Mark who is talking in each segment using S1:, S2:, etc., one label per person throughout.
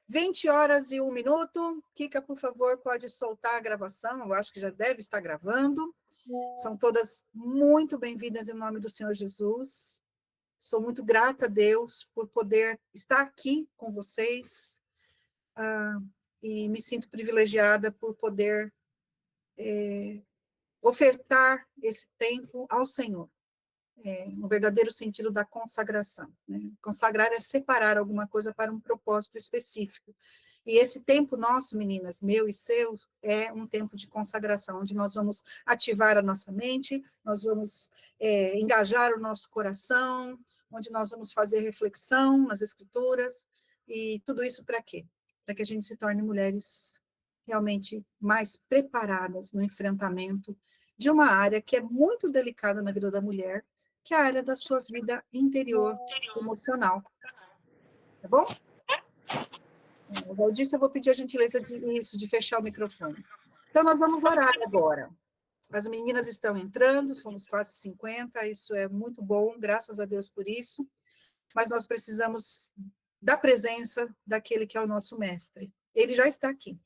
S1: 20h01. Kika, por favor, pode soltar a gravação, eu acho que já deve estar gravando. São todas muito bem-vindas em nome do Senhor Jesus. Sou muito grata a Deus por poder estar aqui com vocês, e me sinto privilegiada por poder ofertar esse tempo ao Senhor, no verdadeiro sentido da consagração, né? Consagrar é separar alguma coisa para um propósito específico. E esse tempo nosso, meninas, meu e seu, é um tempo de consagração, onde nós vamos ativar a nossa mente, nós vamos engajar o nosso coração, onde nós vamos fazer reflexão nas escrituras, e tudo isso para quê? Para que a gente se torne mulheres realmente mais preparadas no enfrentamento de uma área que é muito delicada na vida da mulher, que é a área da sua vida interior emocional. Tá bom? Valdice, eu vou pedir a gentileza de fechar o microfone. Então, nós vamos orar agora. As meninas estão entrando, somos quase 50, isso é muito bom, graças a Deus por isso, mas nós precisamos da presença daquele que é o nosso mestre. Ele já está aqui.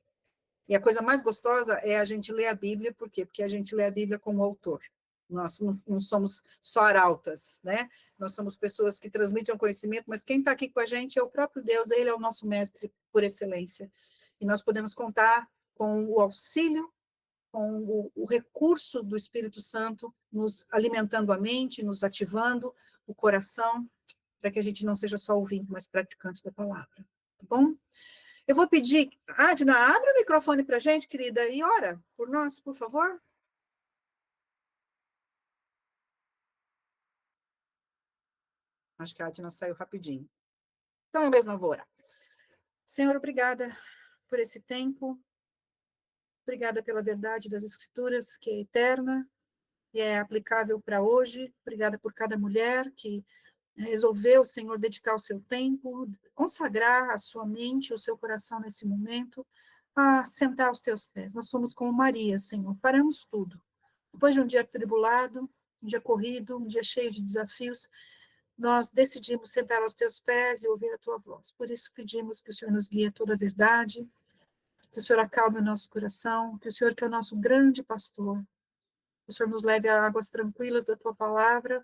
S1: E a coisa mais gostosa é a gente ler a Bíblia, por quê? Porque a gente lê a Bíblia como autor. Nós não somos só arautas, né? Nós somos pessoas que transmitem o conhecimento, mas quem está aqui com a gente é o próprio Deus, ele é o nosso mestre por excelência. E nós podemos contar com o auxílio, com o recurso do Espírito Santo, nos alimentando a mente, nos ativando o coração, para que a gente não seja só ouvinte, mas praticante da palavra. Tá bom? Eu vou pedir, Adna, abre o microfone para a gente, querida, e ora por nós, por favor. Acho que a Adna saiu rapidinho. Então, eu mesma vou orar. Senhor, obrigada por esse tempo, obrigada pela verdade das Escrituras, que é eterna e é aplicável para hoje, obrigada por cada mulher que resolveu, Senhor, dedicar o seu tempo, consagrar a sua mente, o seu coração nesse momento, a sentar aos teus pés. Nós somos como Maria, Senhor, paramos tudo. Depois de um dia atribulado, um dia corrido, um dia cheio de desafios, nós decidimos sentar aos teus pés e ouvir a tua voz. Por isso pedimos que o Senhor nos guie a toda a verdade, que o Senhor acalme o nosso coração, que o Senhor, que é o nosso grande pastor, que o Senhor nos leve a águas tranquilas da tua palavra,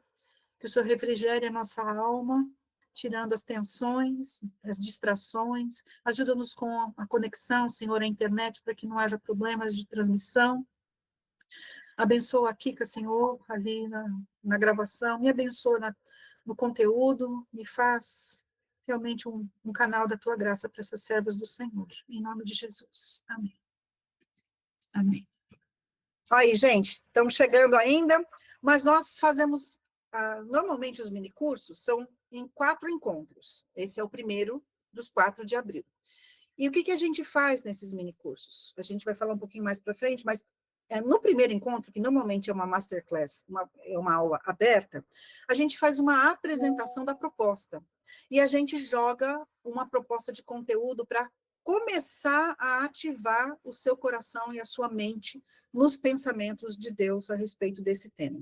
S1: que o Senhor refrigere a nossa alma, tirando as tensões, as distrações, ajuda-nos com a conexão, Senhor, à internet, para que não haja problemas de transmissão. Abençoa a Kika, Senhor, ali na gravação, me abençoa no conteúdo, me faz realmente um canal da tua graça para essas servas do Senhor, em nome de Jesus. Amém. Amém. Aí, gente, estamos chegando ainda, mas nós fazemos, normalmente os minicursos são em 4 encontros, esse é o primeiro dos 4 de abril. E o que a gente faz nesses minicursos? A gente vai falar um pouquinho mais para frente, mas no primeiro encontro, que normalmente é uma masterclass, é uma aula aberta, a gente faz uma apresentação da proposta, e a gente joga uma proposta de conteúdo para começar a ativar o seu coração e a sua mente nos pensamentos de Deus a respeito desse tema.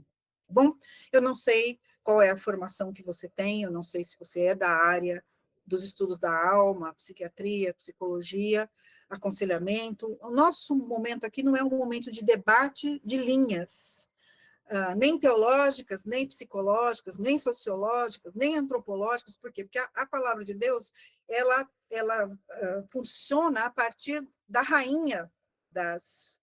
S1: Bom, eu não sei qual é a formação que você tem, eu não sei se você é da área dos estudos da alma, psiquiatria, psicologia, aconselhamento. O nosso momento aqui não é um momento de debate de linhas, nem teológicas, nem psicológicas, nem sociológicas, nem antropológicas. Por quê? Porque a palavra de Deus, ela funciona a partir da rainha das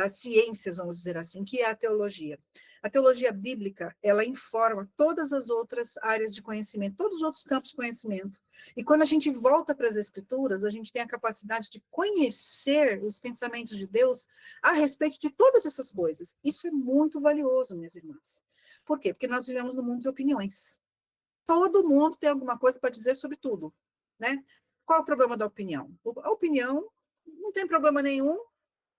S1: ciências, vamos dizer assim, que é a teologia. A teologia bíblica, ela informa todas as outras áreas de conhecimento, todos os outros campos de conhecimento. E quando a gente volta para as Escrituras, a gente tem a capacidade de conhecer os pensamentos de Deus a respeito de todas essas coisas. Isso é muito valioso, minhas irmãs. Por quê? Porque nós vivemos num mundo de opiniões. Todo mundo tem alguma coisa para dizer sobre tudo, né? Qual é o problema da opinião? A opinião não tem problema nenhum,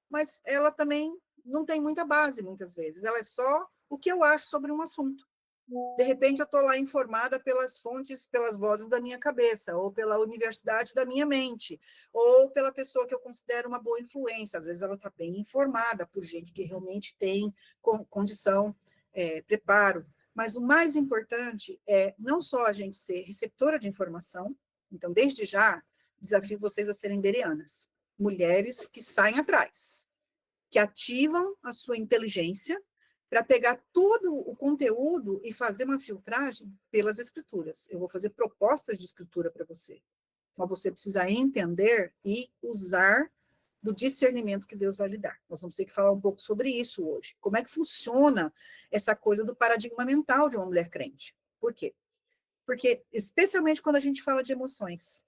S1: mas ela também não tem muita base, muitas vezes. Ela é só o que eu acho sobre um assunto. De repente, eu estou lá informada pelas fontes, pelas vozes da minha cabeça, ou pela universidade da minha mente, ou pela pessoa que eu considero uma boa influência. Às vezes, ela está bem informada por gente que realmente tem condição, preparo. Mas o mais importante é não só a gente ser receptora de informação, então, desde já, desafio vocês a serem berianas, mulheres que saem atrás, que ativam a sua inteligência para pegar todo o conteúdo e fazer uma filtragem pelas escrituras. Eu vou fazer propostas de escritura para você. Mas você precisa entender e usar do discernimento que Deus vai lhe dar. Nós vamos ter que falar um pouco sobre isso hoje. Como é que funciona essa coisa do paradigma mental de uma mulher crente? Por quê? Porque, especialmente quando a gente fala de emoções,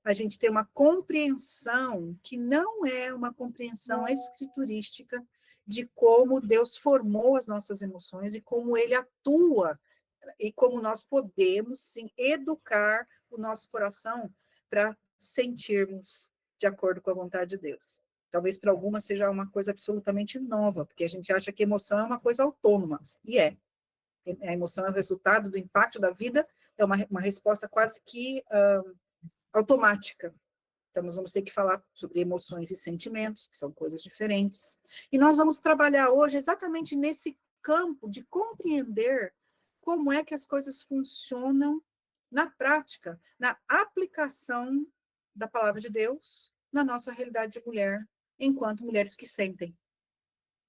S1: a gente tem uma compreensão que não é uma compreensão escriturística de como Deus formou as nossas emoções e como ele atua e como nós podemos, sim, educar o nosso coração para sentirmos de acordo com a vontade de Deus. Talvez para algumas seja uma coisa absolutamente nova, porque a gente acha que emoção é uma coisa autônoma, e é. A emoção é o resultado do impacto da vida, é uma resposta quase que automática. Então, nós vamos ter que falar sobre emoções e sentimentos, que são coisas diferentes. E nós vamos trabalhar hoje exatamente nesse campo de compreender como é que as coisas funcionam na prática, na aplicação da palavra de Deus na nossa realidade de mulher, enquanto mulheres que sentem.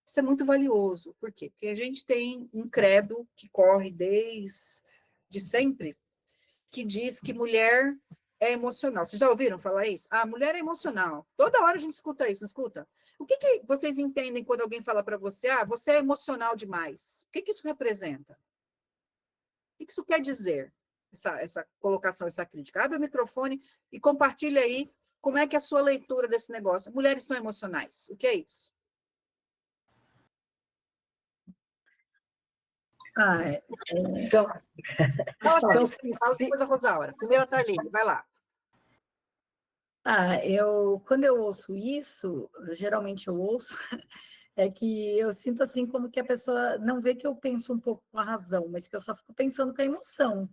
S1: Isso é muito valioso. Por quê? Porque a gente tem um credo que corre desde sempre, que diz que mulher é emocional. Vocês já ouviram falar isso? Ah, mulher é emocional. Toda hora a gente escuta isso, não escuta? O que, que vocês entendem quando alguém fala para você, ah, você é emocional demais? O que, que isso representa? O que isso quer dizer? Essa colocação, essa crítica. Abre o microfone e compartilha aí como é que é a sua leitura desse negócio. Mulheres são emocionais. O que é isso?
S2: São,
S1: Fala depois a Rosaura. Primeiro a Thaline, vai lá.
S3: Quando eu ouço isso, geralmente eu ouço, é que eu sinto assim como que a pessoa não vê que eu penso um pouco com a razão, mas que eu só fico pensando com a emoção.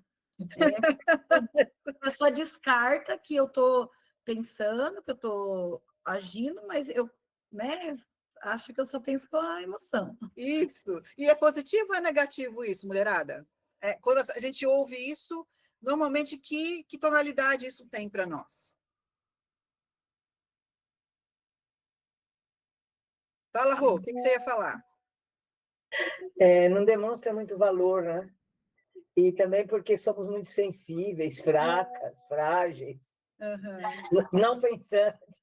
S3: A pessoa descarta que eu estou pensando, que eu estou agindo, mas eu, acho que eu só penso com a emoção.
S1: Isso. E é positivo ou é negativo isso, mulherada? Quando a gente ouve isso, normalmente que tonalidade isso tem para nós? Fala, Rô, o que você ia falar?
S2: Não demonstra muito valor, né? E também porque somos muito sensíveis, fracas, frágeis, não pensantes.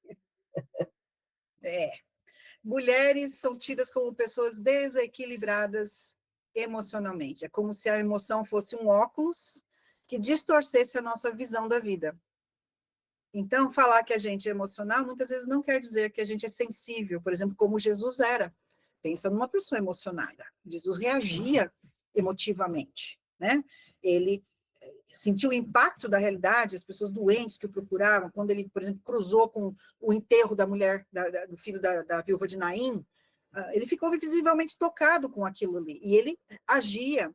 S1: Mulheres são tidas como pessoas desequilibradas emocionalmente. É como se a emoção fosse um óculos que distorcesse a nossa visão da vida. Então, falar que a gente é emocional muitas vezes não quer dizer que a gente é sensível, por exemplo, como Jesus era. Pensa numa pessoa emocionada. Jesus reagia emotivamente, né? Ele sentiu o impacto da realidade, as pessoas doentes que o procuravam, quando ele, por exemplo, cruzou com o enterro da mulher, do filho da viúva de Naim, ele ficou visivelmente tocado com aquilo ali, e ele agia,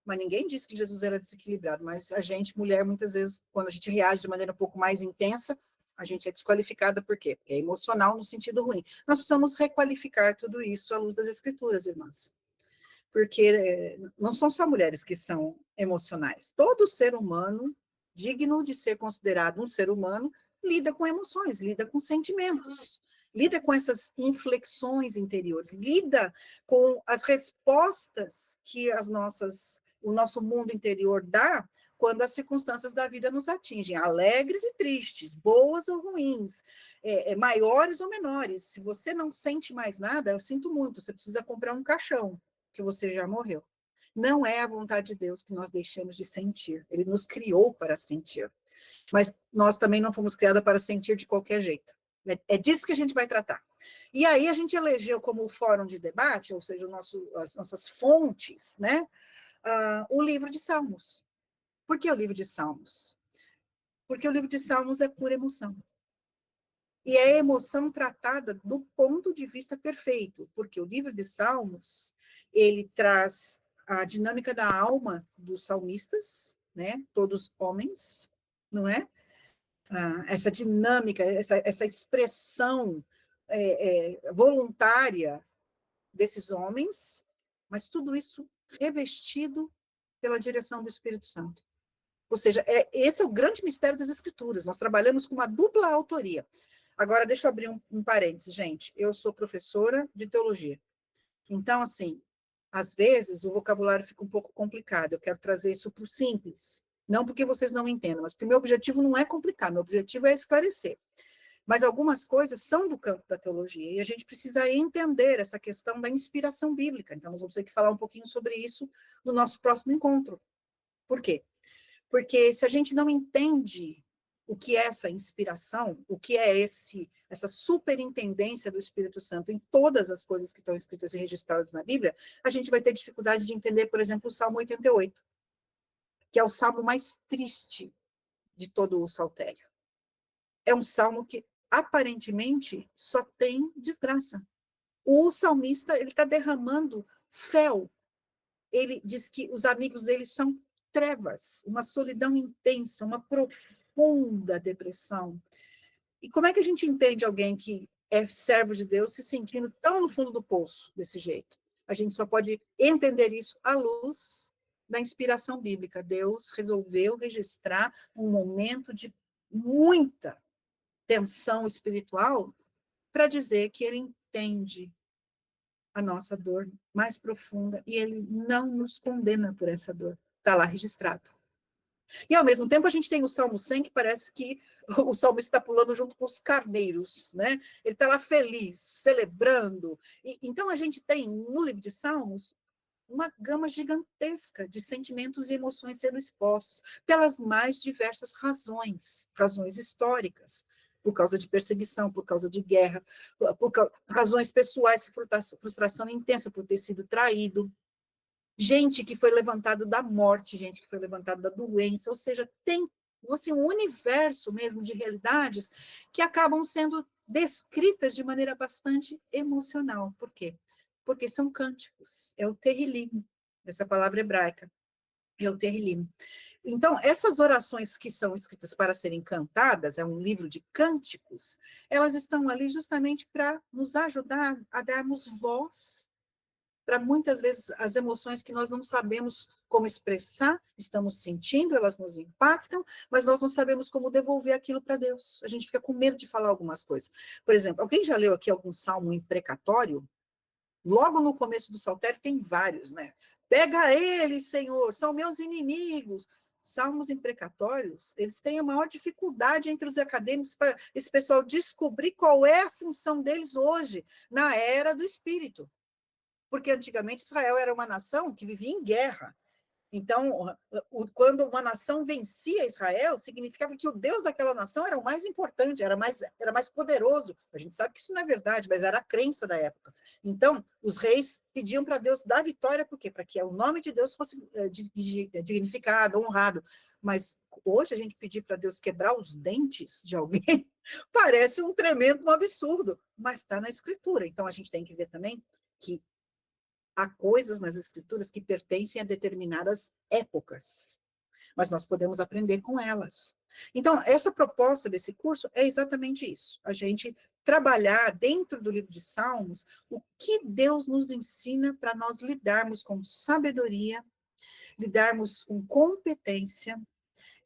S1: mas ninguém disse que Jesus era desequilibrado, mas a gente, mulher, muitas vezes, quando a gente reage de maneira um pouco mais intensa, a gente é desqualificada, por quê? Porque é emocional no sentido ruim. Nós precisamos requalificar tudo isso à luz das escrituras, irmãs. Porque não são só mulheres que são emocionais. Todo ser humano, digno de ser considerado um ser humano, lida com emoções, lida com sentimentos, lida com essas inflexões interiores, lida com as respostas que o nosso mundo interior dá quando as circunstâncias da vida nos atingem, alegres e tristes, boas ou ruins, maiores ou menores. Se você não sente mais nada, eu sinto muito, você precisa comprar um caixão, que você já morreu. Não é a vontade de Deus que nós deixemos de sentir. Ele nos criou para sentir. Mas nós também não fomos criadas para sentir de qualquer jeito. É disso que a gente vai tratar. E aí a gente elegeu como fórum de debate, ou seja, as nossas fontes, né, o livro de Salmos. Por que o livro de Salmos? Porque o livro de Salmos é pura emoção. E é emoção tratada do ponto de vista perfeito, porque o livro de Salmos, ele traz a dinâmica da alma dos salmistas, né, todos homens, não é? Essa dinâmica, essa expressão voluntária desses homens, mas tudo isso revestido pela direção do Espírito Santo. Ou seja, esse é o grande mistério das Escrituras. Nós trabalhamos com uma dupla autoria. Agora, deixa eu abrir um parênteses, gente. Eu sou professora de teologia. Então, assim, às vezes o vocabulário fica um pouco complicado. Eu quero trazer isso para o simples. Não porque vocês não entendam, mas porque meu objetivo não é complicar, meu objetivo é esclarecer. Mas algumas coisas são do campo da teologia, e a gente precisa entender essa questão da inspiração bíblica. Então, nós vamos ter que falar um pouquinho sobre isso no nosso próximo encontro. Por quê? Porque se a gente não entende o que é essa inspiração, o que é essa superintendência do Espírito Santo em todas as coisas que estão escritas e registradas na Bíblia, a gente vai ter dificuldade de entender, por exemplo, o Salmo 88, que é o salmo mais triste de todo o saltério. É um salmo que, aparentemente, só tem desgraça. O salmista, ele está derramando fel. Ele diz que os amigos dele são trevas, uma solidão intensa, uma profunda depressão. E como é que a gente entende alguém que é servo de Deus se sentindo tão no fundo do poço desse jeito? A gente só pode entender isso à luz da inspiração bíblica. Deus resolveu registrar um momento de muita tensão espiritual para dizer que ele entende a nossa dor mais profunda e ele não nos condena por essa dor. Está lá registrado. E, ao mesmo tempo, a gente tem o Salmo 100, que parece que o salmista está pulando junto com os carneiros, né? Ele está lá feliz, celebrando. Então, a gente tem, no livro de Salmos, uma gama gigantesca de sentimentos e emoções sendo expostos pelas mais diversas razões históricas, por causa de perseguição, por causa de guerra, razões pessoais, frustração intensa por ter sido traído, gente que foi levantado da morte, gente que foi levantado da doença, ou seja, tem assim, um universo mesmo de realidades que acabam sendo descritas de maneira bastante emocional. Por quê? Porque são cânticos, é o terrilim, essa palavra hebraica, é o terrilim. Então, essas orações que são escritas para serem cantadas, é um livro de cânticos, elas estão ali justamente para nos ajudar a darmos voz para muitas vezes as emoções que nós não sabemos como expressar, estamos sentindo, elas nos impactam, mas nós não sabemos como devolver aquilo para Deus. A gente fica com medo de falar algumas coisas. Por exemplo, alguém já leu aqui algum salmo imprecatório? Logo no começo do saltério tem vários, né? Pega eles, Senhor, são meus inimigos. Salmos imprecatórios, eles têm a maior dificuldade entre os acadêmicos para esse pessoal descobrir qual é a função deles hoje, na era do Espírito. Porque antigamente Israel era uma nação que vivia em guerra. Então, quando uma nação vencia Israel, significava que o Deus daquela nação era o mais importante, era mais poderoso. A gente sabe que isso não é verdade, mas era a crença da época. Então, os reis pediam para Deus dar vitória, por quê? Para que o nome de Deus fosse dignificado, honrado. Mas hoje a gente pedir para Deus quebrar os dentes de alguém parece um tremendo absurdo, mas está na Escritura. Então, a gente tem que ver também que há coisas nas Escrituras que pertencem a determinadas épocas, mas nós podemos aprender com elas. Então, essa proposta desse curso é exatamente isso, a gente trabalhar dentro do livro de Salmos o que Deus nos ensina para nós lidarmos com sabedoria, lidarmos com competência,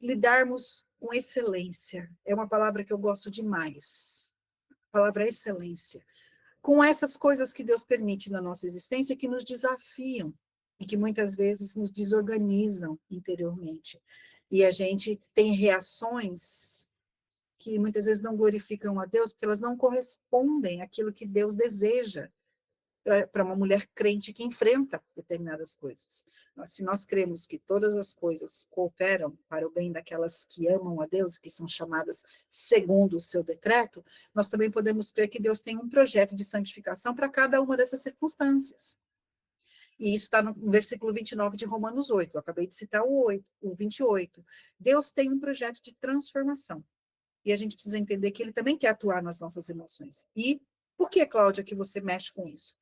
S1: lidarmos com excelência. É uma palavra que eu gosto demais, a palavra excelência. Com essas coisas que Deus permite na nossa existência, que nos desafiam e que muitas vezes nos desorganizam interiormente. E a gente tem reações que muitas vezes não glorificam a Deus, porque elas não correspondem àquilo que Deus deseja para uma mulher crente que enfrenta determinadas coisas. Se nós cremos que todas as coisas cooperam para o bem daquelas que amam a Deus, que são chamadas segundo o seu decreto, nós também podemos crer que Deus tem um projeto de santificação para cada uma dessas circunstâncias. E isso está no versículo 29 de Romanos 8, eu acabei de citar o 28. Deus tem um projeto de transformação. E a gente precisa entender que ele também quer atuar nas nossas emoções. E por que, Cláudia, que você mexe com isso?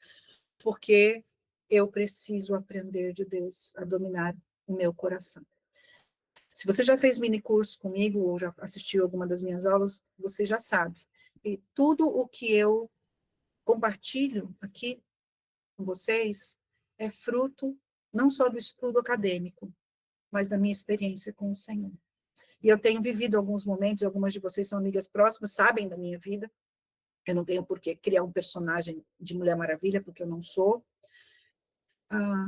S1: Porque eu preciso aprender de Deus a dominar o meu coração. Se você já fez mini curso comigo, ou já assistiu alguma das minhas aulas, você já sabe. E tudo o que eu compartilho aqui com vocês é fruto não só do estudo acadêmico, mas da minha experiência com o Senhor. E eu tenho vivido alguns momentos, algumas de vocês são amigas próximas, sabem da minha vida. Eu não tenho por que criar um personagem de Mulher Maravilha, porque eu não sou.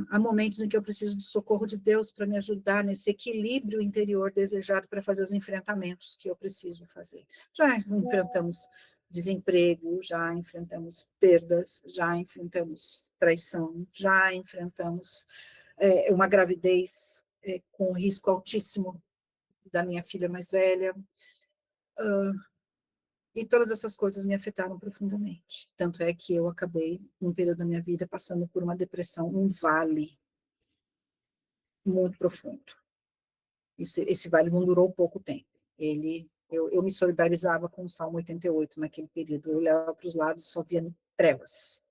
S1: Há momentos em que eu preciso do socorro de Deus para me ajudar nesse equilíbrio interior desejado para fazer os enfrentamentos que eu preciso fazer. Já enfrentamos desemprego, já enfrentamos perdas, já enfrentamos traição, já enfrentamos uma gravidez com risco altíssimo da minha filha mais velha, e todas essas coisas me afetaram profundamente. Tanto é que eu acabei, num período da minha vida, passando por uma depressão, um vale muito profundo. Esse vale não durou pouco tempo. Eu me solidarizava com o Salmo 88 naquele período. Eu olhava para os lados e só via trevas.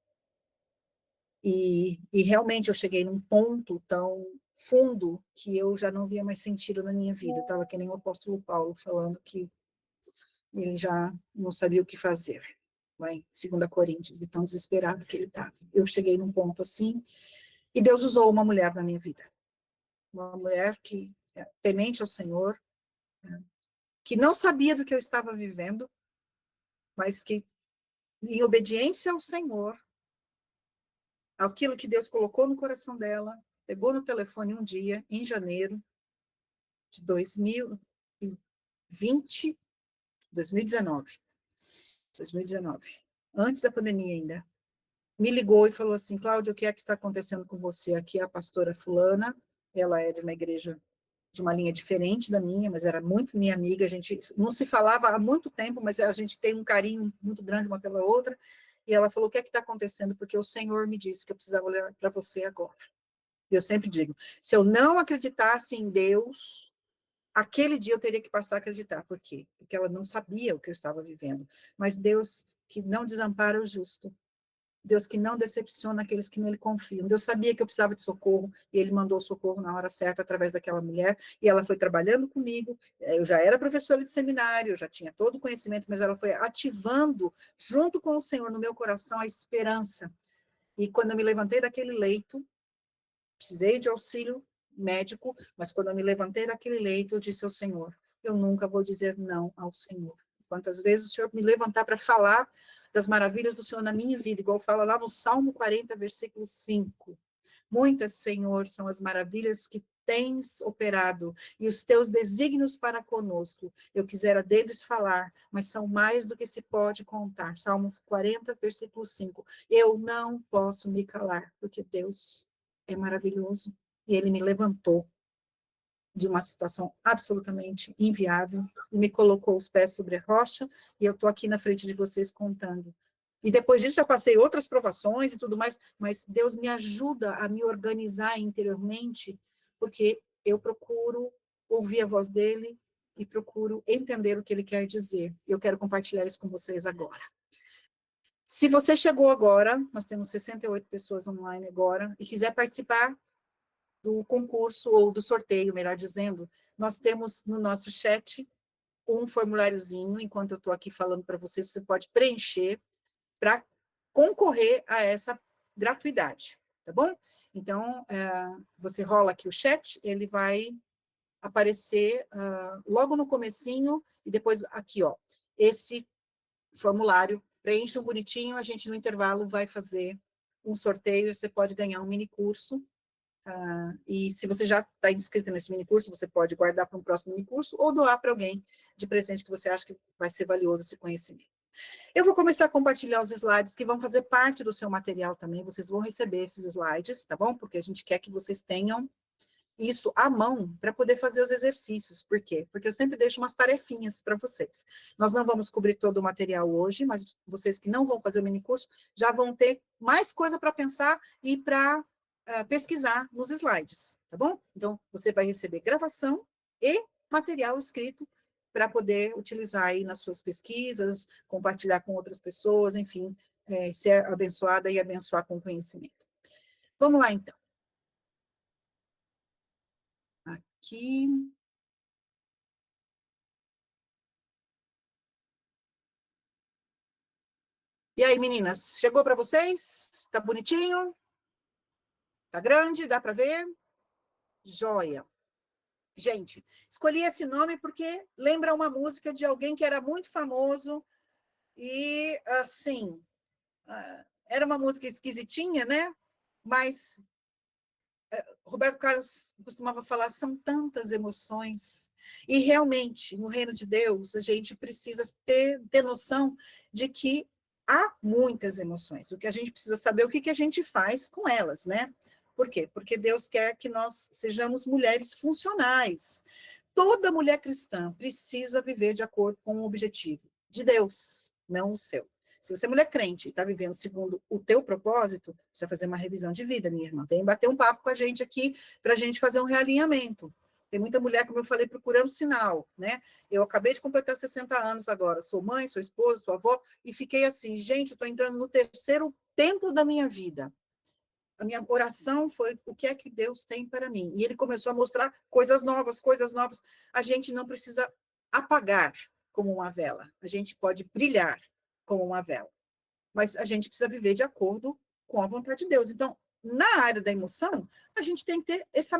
S1: E realmente eu cheguei num ponto tão fundo que eu já não via mais sentido na minha vida. Eu estava que nem o apóstolo Paulo falando que ele já não sabia o que fazer. Lá em 2 Coríntios, de tão desesperado que ele estava. Eu cheguei num ponto assim, e Deus usou uma mulher na minha vida. Uma mulher que é temente ao Senhor, que não sabia do que eu estava vivendo, mas que, em obediência ao Senhor, aquilo que Deus colocou no coração dela, pegou no telefone um dia, em janeiro de 2020, 2019, antes da pandemia ainda, me ligou e falou assim: Cláudia, o que é que está acontecendo com você? Aqui é a pastora fulana, ela é de uma igreja de uma linha diferente da minha, mas era muito minha amiga, a gente não se falava há muito tempo, mas a gente tem um carinho muito grande uma pela outra, e ela falou: o que é que está acontecendo? Porque o Senhor me disse que eu precisava olhar para você agora. Eu sempre digo, se eu não acreditasse em Deus, aquele dia eu teria que passar a acreditar. Por quê? Porque ela não sabia o que eu estava vivendo, mas Deus que não desampara o justo, Deus que não decepciona aqueles que nele confiam. Deus sabia que eu precisava de socorro, e ele mandou o socorro na hora certa, através daquela mulher, e ela foi trabalhando comigo. Eu já era professora de seminário, eu já tinha todo o conhecimento, mas ela foi ativando, junto com o Senhor, no meu coração, a esperança. E quando eu me levantei daquele leito, precisei de auxílio médico, mas quando eu me levantei daquele leito, eu disse ao Senhor: eu nunca vou dizer não ao Senhor. Quantas vezes o Senhor me levantar para falar das maravilhas do Senhor na minha vida, igual fala lá no Salmo 40, versículo 5. Muitas, Senhor, são as maravilhas que tens operado, e os teus desígnios para conosco. Eu quisera deles falar, mas são mais do que se pode contar. Salmos 40, versículo 5. Eu não posso me calar, porque Deus é maravilhoso, e ele me levantou de uma situação absolutamente inviável, e me colocou os pés sobre a rocha, e eu estou aqui na frente de vocês contando. E depois disso já passei outras provações e tudo mais, mas Deus me ajuda a me organizar interiormente, porque eu procuro ouvir a voz dele e procuro entender o que ele quer dizer. Eu quero compartilhar isso com vocês agora. Se você chegou agora, nós temos 68 pessoas online agora, e quiser participar do concurso, ou do sorteio, melhor dizendo, nós temos no nosso chat um formuláriozinho, enquanto eu estou aqui falando para vocês, você pode preencher para concorrer a essa gratuidade, tá bom? Então, você rola aqui o chat, ele vai aparecer logo no comecinho, e depois aqui, ó, esse formulário, preencha um bonitinho, a gente no intervalo vai fazer um sorteio, você pode ganhar um mini curso. E se você já está inscrito nesse mini curso, você pode guardar para um próximo mini curso ou doar para alguém de presente que você acha que vai ser valioso esse conhecimento. Eu vou começar a compartilhar os slides que vão fazer parte do seu material também. Vocês vão receber esses slides, tá bom? Porque a gente quer que vocês tenham isso à mão para poder fazer os exercícios. Por quê? Porque eu sempre deixo umas tarefinhas para vocês. Nós não vamos cobrir todo o material hoje, mas vocês que não vão fazer o mini curso já vão ter mais coisa para pensar e para pesquisar nos slides, tá bom? Então, você vai receber gravação e material escrito para poder utilizar aí nas suas pesquisas, compartilhar com outras pessoas, enfim, ser abençoada e abençoar com conhecimento. Vamos lá, então. Aqui. E aí, meninas, chegou para vocês? Tá bonitinho? Tá grande? Dá para ver? Joia. Gente, escolhi esse nome porque lembra uma música de alguém que era muito famoso e, assim, era uma música esquisitinha, né? Mas Roberto Carlos costumava falar, são tantas emoções. E, realmente, no reino de Deus, a gente precisa ter noção de que há muitas emoções. O que a gente precisa saber é o que a gente faz com elas, né? Por quê? Porque Deus quer que nós sejamos mulheres funcionais. Toda mulher cristã precisa viver de acordo com o objetivo de Deus, não o seu. Se você é mulher crente e está vivendo segundo o teu propósito, precisa fazer uma revisão de vida, minha irmã. Vem bater um papo com a gente aqui para a gente fazer um realinhamento. Tem muita mulher, como eu falei, procurando sinal, né? Eu acabei de completar 60 anos agora. Sou mãe, sou esposa, sou avó, e fiquei assim, gente, eu estou entrando no terceiro tempo da minha vida. A minha oração foi o que é que Deus tem para mim. E ele começou a mostrar coisas novas, coisas novas. A gente não precisa apagar como uma vela. A gente pode brilhar como uma vela. Mas a gente precisa viver de acordo com a vontade de Deus. Então, na área da emoção, a gente tem que ter esse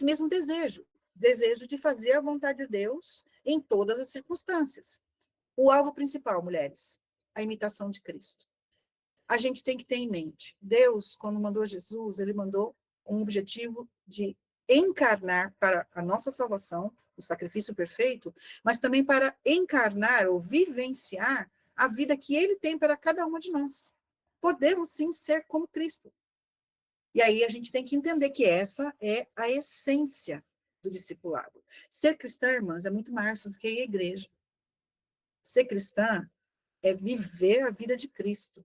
S1: mesmo desejo de fazer a vontade de Deus em todas as circunstâncias. O alvo principal, mulheres, a imitação de Cristo. A gente tem que ter em mente, Deus, quando mandou Jesus, ele mandou com o objetivo de encarnar para a nossa salvação, o sacrifício perfeito, mas também para encarnar ou vivenciar a vida que ele tem para cada uma de nós. Podemos sim ser como Cristo. E aí a gente tem que entender que essa é a essência do discipulado. Ser cristã, irmãs, é muito mais do que a igreja. Ser cristã é viver a vida de Cristo.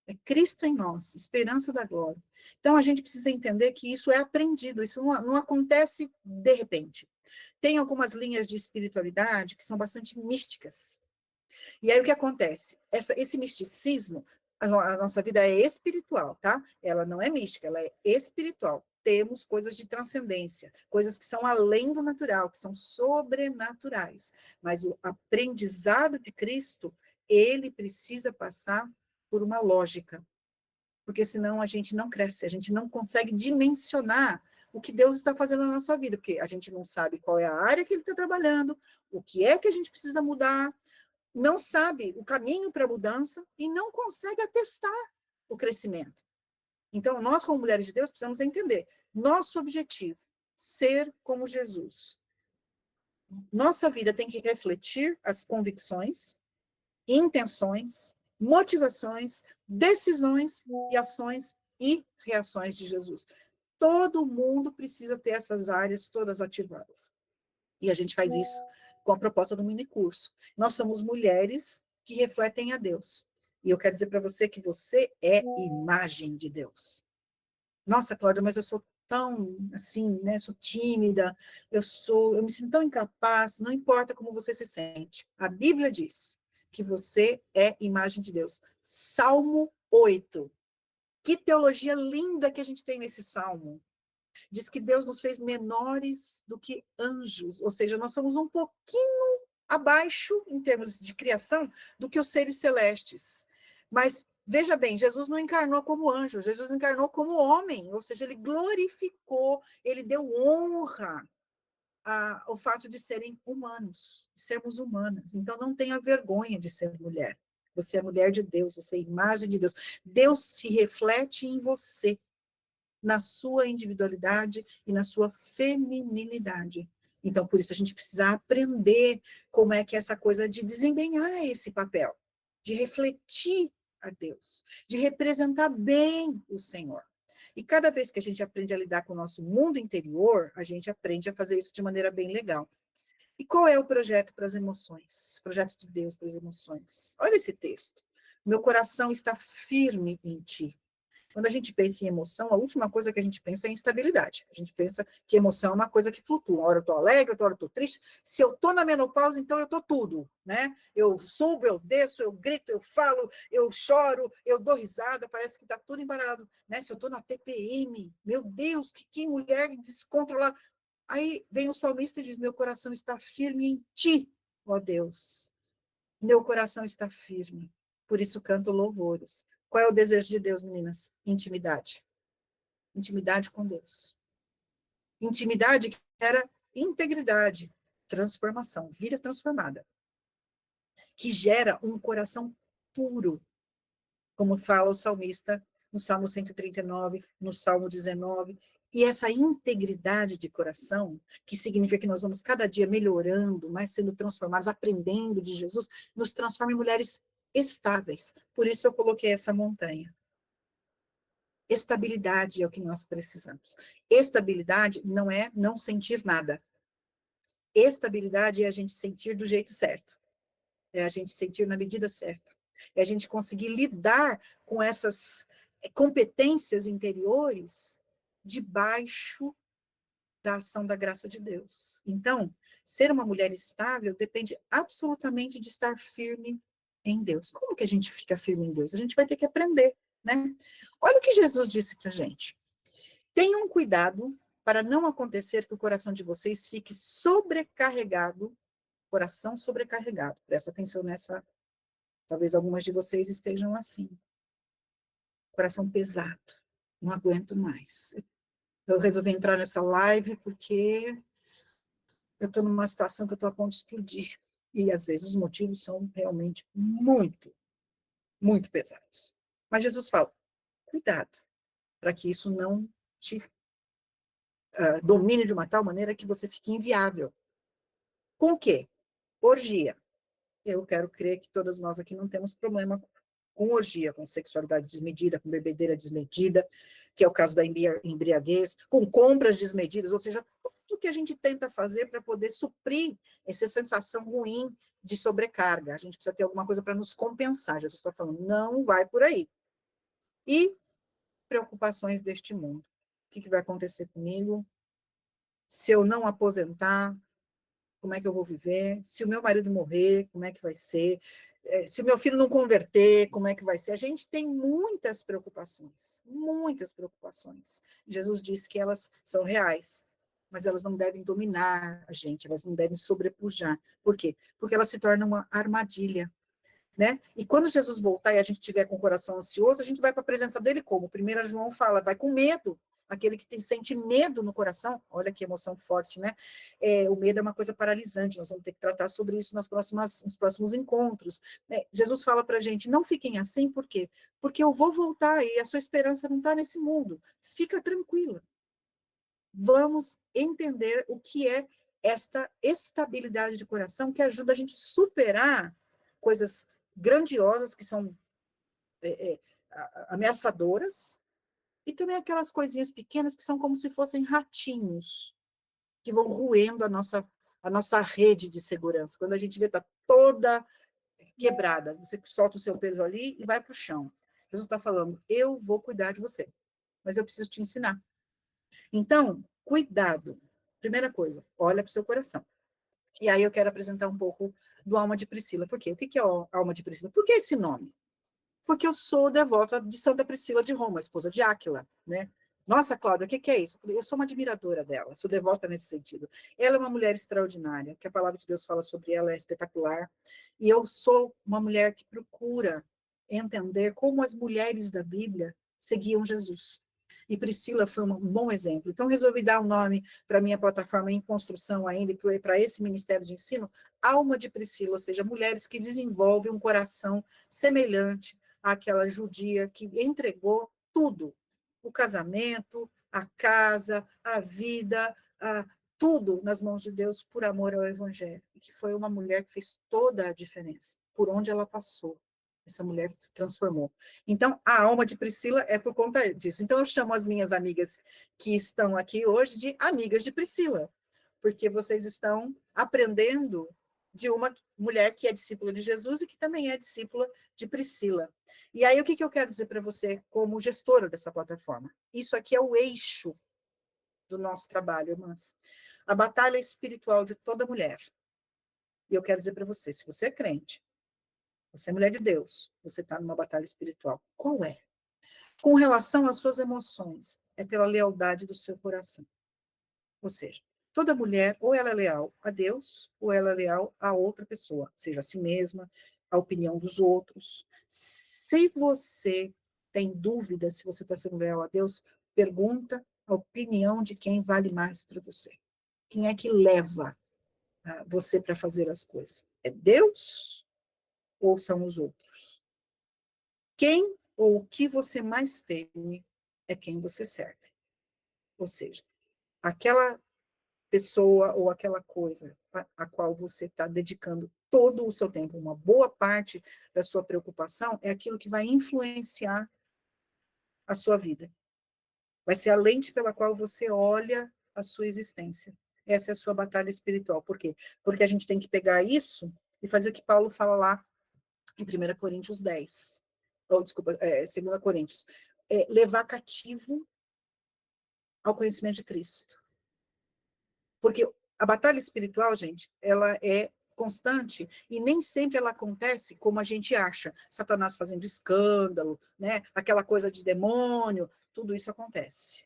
S1: É Cristo em nós, esperança da glória. Então, a gente precisa entender que isso é aprendido, isso não acontece de repente. Tem algumas linhas de espiritualidade que são bastante místicas. E aí, o que acontece? Esse misticismo, a nossa vida é espiritual, tá? Ela não é mística, ela é espiritual. Temos coisas de transcendência, coisas que são além do natural, que são sobrenaturais. Mas o aprendizado de Cristo, ele precisa passar por uma lógica, porque senão a gente não cresce, a gente não consegue dimensionar o que Deus está fazendo na nossa vida, porque a gente não sabe qual é a área que ele está trabalhando, o que é que a gente precisa mudar, não sabe o caminho para a mudança e não consegue atestar o crescimento. Então, nós, como mulheres de Deus, precisamos entender nosso objetivo, ser como Jesus. Nossa vida tem que refletir as convicções, intenções, motivações, decisões e ações e reações de Jesus. Todo mundo precisa ter essas áreas todas ativadas. E a gente faz isso com a proposta do minicurso. Nós somos mulheres que refletem a Deus. E eu quero dizer para você que você é imagem de Deus. Nossa, Cláudia, mas eu sou tão, assim, né, sou tímida, eu me sinto tão incapaz, não importa como você se sente. A Bíblia diz que você é imagem de Deus. Salmo 8. Que teologia linda que a gente tem nesse salmo. Diz que Deus nos fez menores do que anjos, ou seja, nós somos um pouquinho abaixo, em termos de criação, do que os seres celestes. Mas, veja bem, Jesus não encarnou como anjo, Jesus encarnou como homem, ou seja, ele glorificou, ele deu honra ao fato de serem humanos, de sermos humanas. Então, não tenha vergonha de ser mulher. Você é mulher de Deus, você é imagem de Deus. Deus se reflete em você, na sua individualidade e na sua feminilidade. Então, por isso, a gente precisa aprender como é que é essa coisa de desempenhar esse papel, de refletir a Deus, de representar bem o Senhor. E cada vez que a gente aprende a lidar com o nosso mundo interior, a gente aprende a fazer isso de maneira bem legal. E qual é o projeto para as emoções? O projeto de Deus para as emoções. Olha esse texto. Meu coração está firme em ti. Quando a gente pensa em emoção, a última coisa que a gente pensa é em instabilidade. A gente pensa que emoção é uma coisa que flutua. Uma hora eu estou alegre, outra hora eu estou triste. Se eu estou na menopausa, então eu estou tudo, né? Eu subo, eu desço, eu grito, eu falo, eu choro, eu dou risada, parece que está tudo embaralhado, né? Se eu estou na TPM, meu Deus, que mulher descontrolada. Aí vem o salmista e diz, meu coração está firme em ti, ó Deus. Meu coração está firme, por isso canto louvores. Qual é o desejo de Deus, meninas? Intimidade. Intimidade com Deus. Intimidade que era integridade, transformação, vida transformada, que gera um coração puro, como fala o salmista no Salmo 139, no Salmo 19, e essa integridade de coração, que significa que nós vamos cada dia melhorando, mais sendo transformados, aprendendo de Jesus, nos transforma em mulheres estáveis. Por isso eu coloquei essa montanha. Estabilidade é o que nós precisamos. Estabilidade não é não sentir nada. Estabilidade é a gente sentir do jeito certo. É a gente sentir na medida certa. É a gente conseguir lidar com essas competências interiores debaixo da ação da graça de Deus. Então, ser uma mulher estável depende absolutamente de estar firme em Deus. Como que a gente fica firme em Deus? A gente vai ter que aprender, né? Olha o que Jesus disse pra gente. Tenham cuidado para não acontecer que o coração de vocês fique sobrecarregado, coração sobrecarregado. Presta atenção nessa, talvez algumas de vocês estejam assim. Coração pesado, não aguento mais. Eu resolvi entrar nessa live porque eu estou numa situação que eu estou a ponto de explodir. E, às vezes, os motivos são realmente muito, muito pesados. Mas Jesus fala, cuidado, para que isso não te domine de uma tal maneira que você fique inviável. Com o quê? Orgia. Eu quero crer que todas nós aqui não temos problema com orgia, com sexualidade desmedida, com bebedeira desmedida, que é o caso da embriaguez, com compras desmedidas, ou seja, tudo que a gente tenta fazer para poder suprir essa sensação ruim de sobrecarga. A gente precisa ter alguma coisa para nos compensar. Jesus está falando, não vai por aí. E preocupações deste mundo. O que vai acontecer comigo? Se eu não aposentar, como é que eu vou viver? Se o meu marido morrer, como é que vai ser? Se o meu filho não converter, como é que vai ser? A gente tem muitas preocupações, muitas preocupações. Jesus disse que elas são reais, mas elas não devem dominar a gente, elas não devem sobrepujar. Por quê? Porque elas se tornam uma armadilha, né? E quando Jesus voltar e a gente tiver com o coração ansioso, a gente vai para a presença dele como? 1 João fala, vai com medo. Aquele que sente medo no coração, olha que emoção forte, né? O medo é uma coisa paralisante, nós vamos ter que tratar sobre isso nos próximos encontros. Jesus fala para a gente, não fiquem assim, por quê? Porque eu vou voltar e a sua esperança não está nesse mundo. Fica tranquila. Vamos entender o que é esta estabilidade de coração que ajuda a gente a superar coisas grandiosas que são ameaçadoras, e também aquelas coisinhas pequenas que são como se fossem ratinhos, que vão roendo a nossa rede de segurança. Quando a gente vê, está toda quebrada, você solta o seu peso ali e vai para o chão. Jesus está falando, eu vou cuidar de você, mas eu preciso te ensinar. Então, cuidado. Primeira coisa, olha para o seu coração. E aí eu quero apresentar um pouco do Alma de Priscila. Por quê? O que é o Alma de Priscila? Por que esse nome? Porque eu sou devota de Santa Priscila de Roma, esposa de Áquila, né? Nossa, Cláudia, o que é isso? Eu falei, eu sou uma admiradora dela, sou devota nesse sentido. Ela é uma mulher extraordinária, que a palavra de Deus fala sobre ela, é espetacular. E eu sou uma mulher que procura entender como as mulheres da Bíblia seguiam Jesus. E Priscila foi um bom exemplo. Então, resolvi dar um nome para a minha plataforma em construção ainda, e para esse Ministério de Ensino, Alma de Priscila, ou seja, mulheres que desenvolvem um coração semelhante àquela judia que entregou tudo, o casamento, a casa, a vida, tudo nas mãos de Deus por amor ao Evangelho, e que foi uma mulher que fez toda a diferença, por onde ela passou. Essa mulher transformou. Então, a alma de Priscila é por conta disso. Então, eu chamo as minhas amigas que estão aqui hoje de amigas de Priscila, porque vocês estão aprendendo de uma mulher que é discípula de Jesus e que também é discípula de Priscila. E aí, o que eu quero dizer para você como gestora dessa plataforma? Isso aqui é o eixo do nosso trabalho, irmãs. A batalha espiritual de toda mulher. E eu quero dizer para você, se você é crente, você é mulher de Deus, você está numa batalha espiritual. Qual é? Com relação às suas emoções, é pela lealdade do seu coração. Ou seja, toda mulher, ou ela é leal a Deus, ou ela é leal a outra pessoa, seja a si mesma, a opinião dos outros. Se você tem dúvida se você está sendo leal a Deus, pergunta a opinião de quem vale mais para você. Quem é que leva você para fazer as coisas? É Deus ou são os outros? Quem ou o que você mais teme é quem você serve. Ou seja, aquela pessoa ou aquela coisa a qual você está dedicando todo o seu tempo, uma boa parte da sua preocupação, é aquilo que vai influenciar a sua vida. Vai ser a lente pela qual você olha a sua existência. Essa é a sua batalha espiritual. Por quê? Porque a gente tem que pegar isso e fazer o que Paulo fala lá em 1 Coríntios 10. Ou, desculpa, 2 Coríntios. Levar cativo ao conhecimento de Cristo. Porque a batalha espiritual, gente, ela é constante e nem sempre ela acontece como a gente acha. Satanás fazendo escândalo, né? Aquela coisa de demônio, tudo isso acontece.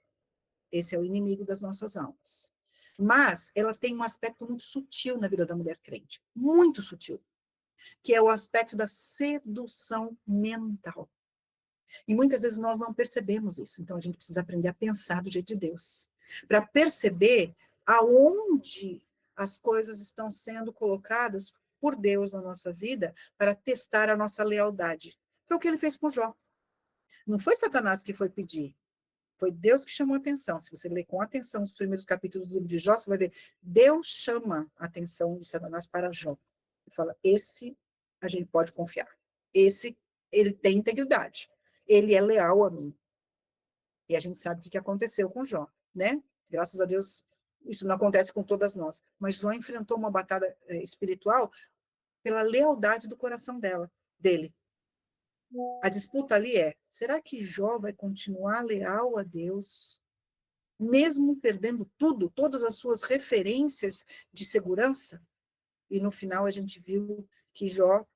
S1: Esse é o inimigo das nossas almas. Mas ela tem um aspecto muito sutil na vida da mulher crente, muito sutil, que é o aspecto da sedução mental. E muitas vezes nós não percebemos isso, então a gente precisa aprender a pensar do jeito de Deus, para perceber aonde as coisas estão sendo colocadas por Deus na nossa vida para testar a nossa lealdade. Foi o que ele fez com Jó. Não foi Satanás que foi pedir, foi Deus que chamou a atenção. Se você ler com atenção os primeiros capítulos do livro de Jó, você vai ver, Deus chama a atenção de Satanás para Jó. Ele fala, esse a gente pode confiar. Esse, ele tem integridade. Ele é leal a mim. E a gente sabe o que aconteceu com Jó, né? Graças a Deus, isso não acontece com todas nós. Mas Jó enfrentou uma batalha espiritual pela lealdade do coração dele. A disputa ali é, será que Jó vai continuar leal a Deus, mesmo perdendo tudo, todas as suas referências de segurança? E no final a gente viu que Jó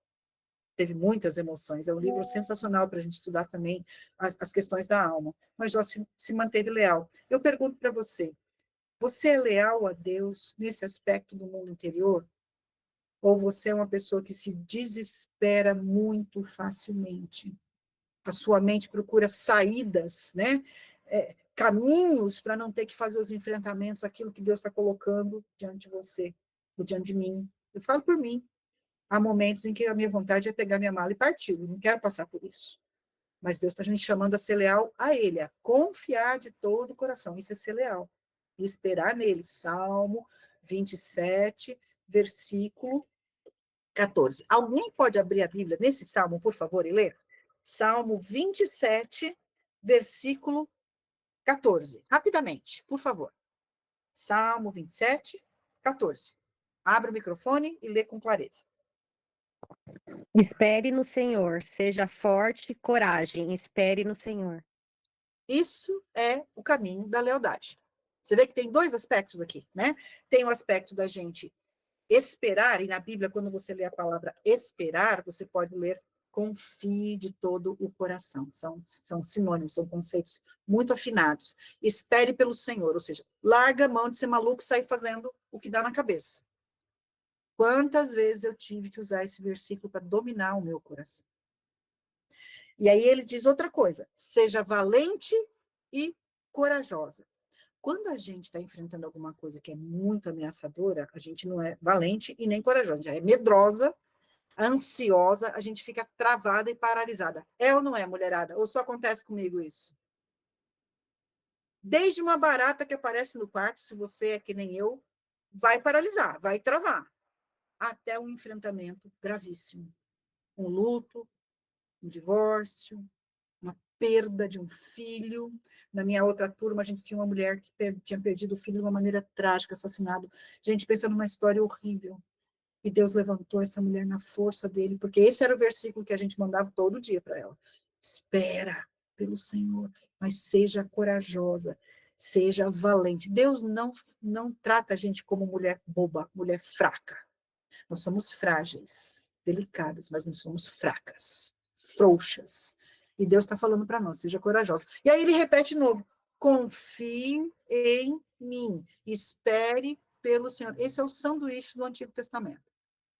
S1: teve muitas emoções. É um livro sensacional para a gente estudar também as questões da alma. Mas Jó se manteve leal. Eu pergunto para você, você é leal a Deus nesse aspecto do mundo interior? Ou você é uma pessoa que se desespera muito facilmente? A sua mente procura saídas, né? Caminhos para não ter que fazer os enfrentamentos, aquilo que Deus está colocando diante de você, ou diante de mim. Eu falo por mim. Há momentos em que a minha vontade é pegar minha mala e partir, eu não quero passar por isso. Mas Deus está me chamando a ser leal a Ele, a confiar de todo o coração, isso é ser leal, e esperar nele. Salmo 27, versículo 14. Alguém pode abrir a Bíblia nesse salmo, por favor, e ler? Salmo 27, versículo 14. Rapidamente, por favor. Salmo 27, 14. Abra o microfone e lê com clareza.
S4: Espere no Senhor, seja forte, coragem, espere no Senhor.
S1: Isso é o caminho da lealdade. Você vê que tem dois aspectos aqui, né? Tem o aspecto da gente esperar, e na Bíblia, quando você lê a palavra esperar, você pode ler confie de todo o coração. São sinônimos, são conceitos muito afinados. Espere pelo Senhor, ou seja, larga a mão de ser maluco e sair fazendo o que dá na cabeça. Quantas vezes eu tive que usar esse versículo para dominar o meu coração? E aí ele diz outra coisa, seja valente e corajosa. Quando a gente está enfrentando alguma coisa que é muito ameaçadora, a gente não é valente e nem corajosa, já é medrosa, ansiosa, a gente fica travada e paralisada. É ou não é, mulherada? Ou só acontece comigo isso? Desde uma barata que aparece no quarto, se você é que nem eu, vai paralisar, vai travar, até um enfrentamento gravíssimo. Um luto, um divórcio, uma perda de um filho. Na minha outra turma, a gente tinha uma mulher que tinha perdido o filho de uma maneira trágica, assassinado. Gente, pensa numa história horrível. E Deus levantou essa mulher na força dele, porque esse era o versículo que a gente mandava todo dia para ela. Espera pelo Senhor, mas seja corajosa, seja valente. Deus não trata a gente como mulher boba, mulher fraca. Nós somos frágeis, delicadas, mas não somos fracas, frouxas. E Deus está falando para nós, seja corajosa. E aí ele repete de novo, confie em mim, espere pelo Senhor. Esse é o sanduíche do Antigo Testamento.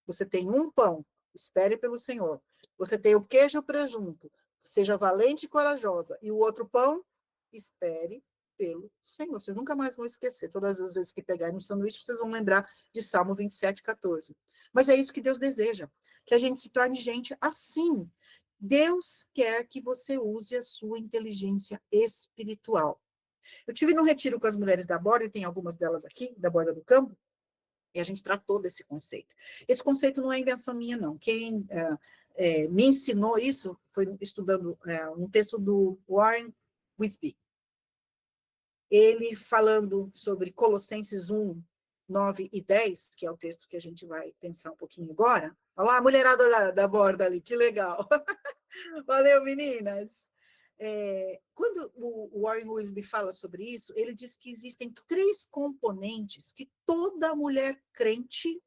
S1: Você tem um pão, espere pelo Senhor. Você tem o queijo e o presunto, seja valente e corajosa. E o outro pão, espere pelo Senhor. Vocês nunca mais vão esquecer. Todas as vezes que pegarem um sanduíche, vocês vão lembrar de Salmo 27:14. Mas é isso que Deus deseja, que a gente se torne gente assim. Deus quer que você use a sua inteligência espiritual. Eu tive num retiro com as mulheres da borda, e tem algumas delas aqui, da borda do campo, e a gente tratou desse conceito. Esse conceito não é invenção minha, não. Quem me ensinou isso foi estudando um texto do Warren Wiersbe. Ele falando sobre Colossenses 1, 9 e 10, que é o texto que a gente vai pensar um pouquinho agora. Olha lá a mulherada da borda ali, que legal. Valeu, meninas. Quando o Warren Wiersbe fala sobre isso, ele diz que existem 3 componentes que toda mulher crente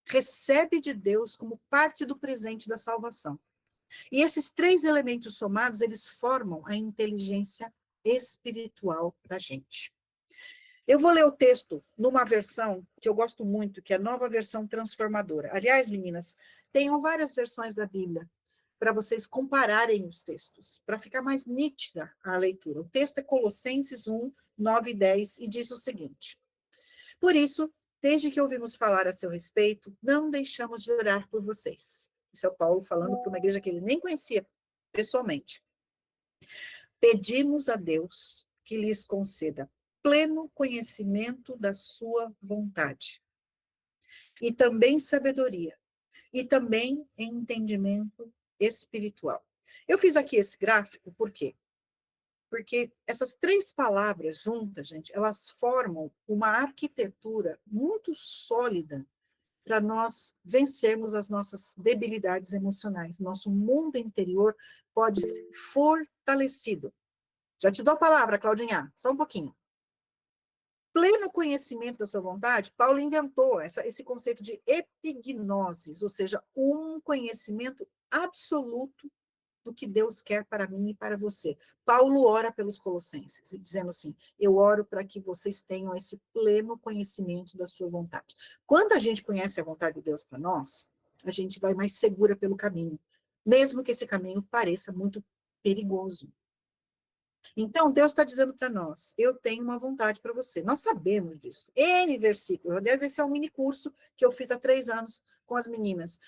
S1: recebe de Deus como parte do presente da salvação. E esses 3 elementos somados, eles formam a inteligência espiritual da gente. Eu vou ler o texto numa versão que eu gosto muito, que é a Nova Versão Transformadora. Aliás, meninas, tenham várias versões da Bíblia para vocês compararem os textos, para ficar mais nítida a leitura. O texto é Colossenses 1, 9 e 10, e diz o seguinte: por isso, desde que ouvimos falar a seu respeito, não deixamos de orar por vocês. Isso é o Paulo falando para uma igreja que ele nem conhecia pessoalmente. Pedimos a Deus que lhes conceda pleno conhecimento da sua vontade, e também sabedoria, e também entendimento espiritual. Eu fiz aqui esse gráfico, por quê? Porque essas 3 palavras juntas, gente, elas formam uma arquitetura muito sólida para nós vencermos as nossas debilidades emocionais. Nosso mundo interior pode ser fortalecido. Já te dou a palavra, Claudinha, só um pouquinho. Pleno conhecimento da sua vontade, Paulo inventou esse conceito de epignosis, ou seja, um conhecimento absoluto do que Deus quer para mim e para você. Paulo ora pelos colossenses, dizendo assim: eu oro para que vocês tenham esse pleno conhecimento da sua vontade. Quando a gente conhece a vontade de Deus para nós, a gente vai mais segura pelo caminho, mesmo que esse caminho pareça muito perigoso. Então, Deus está dizendo para nós: eu tenho uma vontade para você. Nós sabemos disso. N versículos. Aliás, esse é um mini curso que eu fiz há 3 anos com as meninas.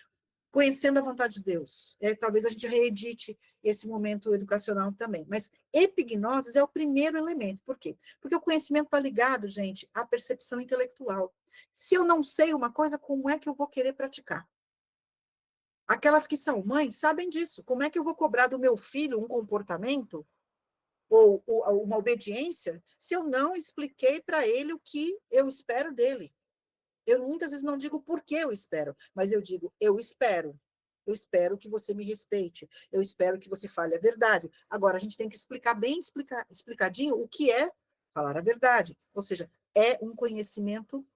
S1: Conhecendo a vontade de Deus. Talvez a gente reedite esse momento educacional também. Mas epignosis é o primeiro elemento. Por quê? Porque o conhecimento está ligado, gente, à percepção intelectual. Se eu não sei uma coisa, como é que eu vou querer praticar? Aquelas que são mães sabem disso. Como é que eu vou cobrar do meu filho um comportamento ou uma obediência se eu não expliquei para ele o que eu espero dele? Eu muitas vezes não digo por que eu espero, mas eu digo, eu espero. Eu espero que você me respeite. Eu espero que você fale a verdade. Agora, a gente tem que explicar bem explicadinho o que é falar a verdade. Ou seja, é um conhecimento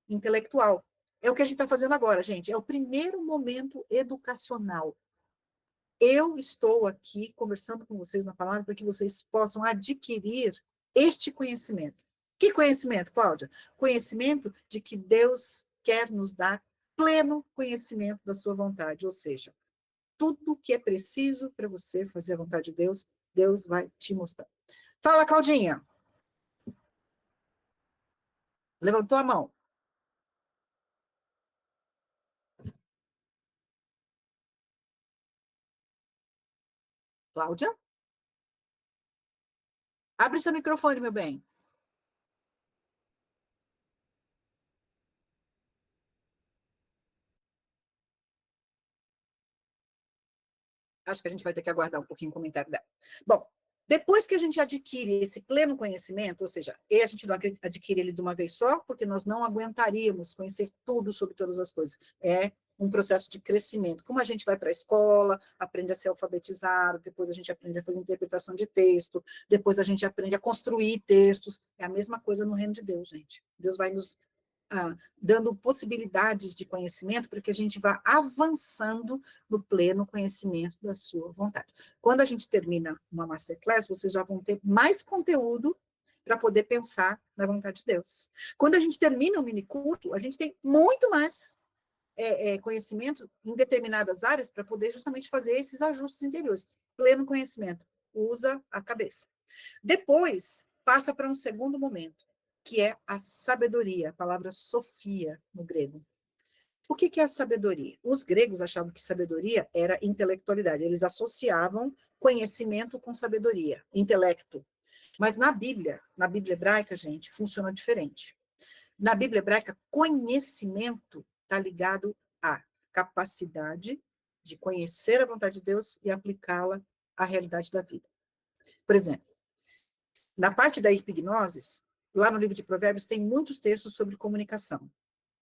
S1: intelectual. É o que a gente está fazendo agora, gente. É o primeiro momento educacional. Eu estou aqui conversando com vocês na palavra para que vocês possam adquirir este conhecimento. Que conhecimento, Cláudia? Conhecimento de que Deus quer nos dar pleno conhecimento da sua vontade, ou seja, tudo o que é preciso para você fazer a vontade de Deus, Deus vai te mostrar. Fala, Claudinha. Levantou a mão. Cláudia? Abre seu microfone, meu bem. Acho que a gente vai ter que aguardar um pouquinho o comentário dela. Bom, depois que a gente adquire esse pleno conhecimento, ou seja, a gente não adquire ele de uma vez só, porque nós não aguentaríamos conhecer tudo sobre todas as coisas. É um processo de crescimento. Como a gente vai para a escola, aprende a ser alfabetizado, depois a gente aprende a fazer interpretação de texto, depois a gente aprende a construir textos. É a mesma coisa no reino de Deus, gente. Deus vai nos dando possibilidades de conhecimento para que a gente vá avançando no pleno conhecimento da sua vontade. Quando a gente termina uma masterclass, vocês já vão ter mais conteúdo para poder pensar na vontade de Deus. Quando a gente termina um mini curso, a gente tem muito mais conhecimento em determinadas áreas para poder justamente fazer esses ajustes interiores. Pleno conhecimento. Usa a cabeça. Depois passa para um segundo momento, que é a sabedoria, a palavra sofia no grego. O que é a sabedoria? Os gregos achavam que sabedoria era intelectualidade, eles associavam conhecimento com sabedoria, intelecto. Mas na Bíblia hebraica, gente, funciona diferente. Na Bíblia hebraica, conhecimento está ligado à capacidade de conhecer a vontade de Deus e aplicá-la à realidade da vida. Por exemplo, na parte da epignosis, lá no livro de Provérbios, tem muitos textos sobre comunicação.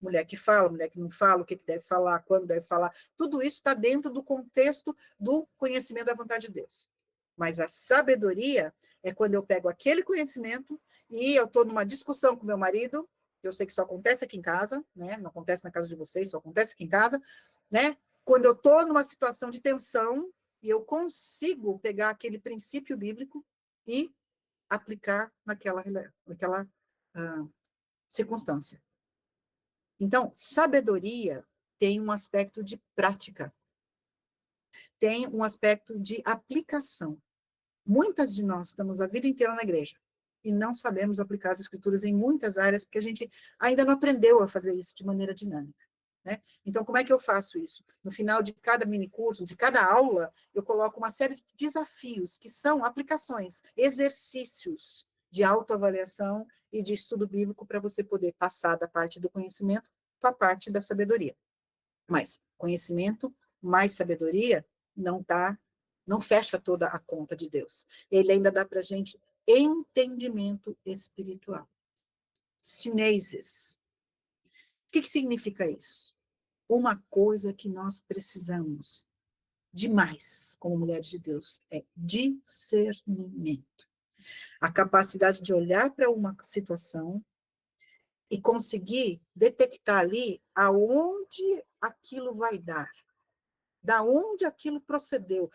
S1: Mulher que fala, mulher que não fala, o que deve falar, quando deve falar, tudo isso está dentro do contexto do conhecimento da vontade de Deus. Mas a sabedoria é quando eu pego aquele conhecimento e eu estou numa discussão com meu marido, eu sei que só acontece aqui em casa, né? Não acontece na casa de vocês, só acontece aqui em casa, né? Quando eu estou numa situação de tensão e eu consigo pegar aquele princípio bíblico e aplicar naquela circunstância. Então, sabedoria tem um aspecto de prática, tem um aspecto de aplicação. Muitas de nós estamos a vida inteira na igreja e não sabemos aplicar as escrituras em muitas áreas, porque a gente ainda não aprendeu a fazer isso de maneira dinâmica. Né? Então, como é que eu faço isso? No final de cada minicurso, de cada aula, eu coloco uma série de desafios, que são aplicações, exercícios de autoavaliação e de estudo bíblico para você poder passar da parte do conhecimento para a parte da sabedoria. Mas conhecimento mais sabedoria não fecha toda a conta de Deus. Ele ainda dá para a gente entendimento espiritual. Sineses. O que significa isso? Uma coisa que nós precisamos demais, como mulheres de Deus, é discernimento. A capacidade de olhar para uma situação e conseguir detectar ali aonde aquilo vai dar, da onde aquilo procedeu,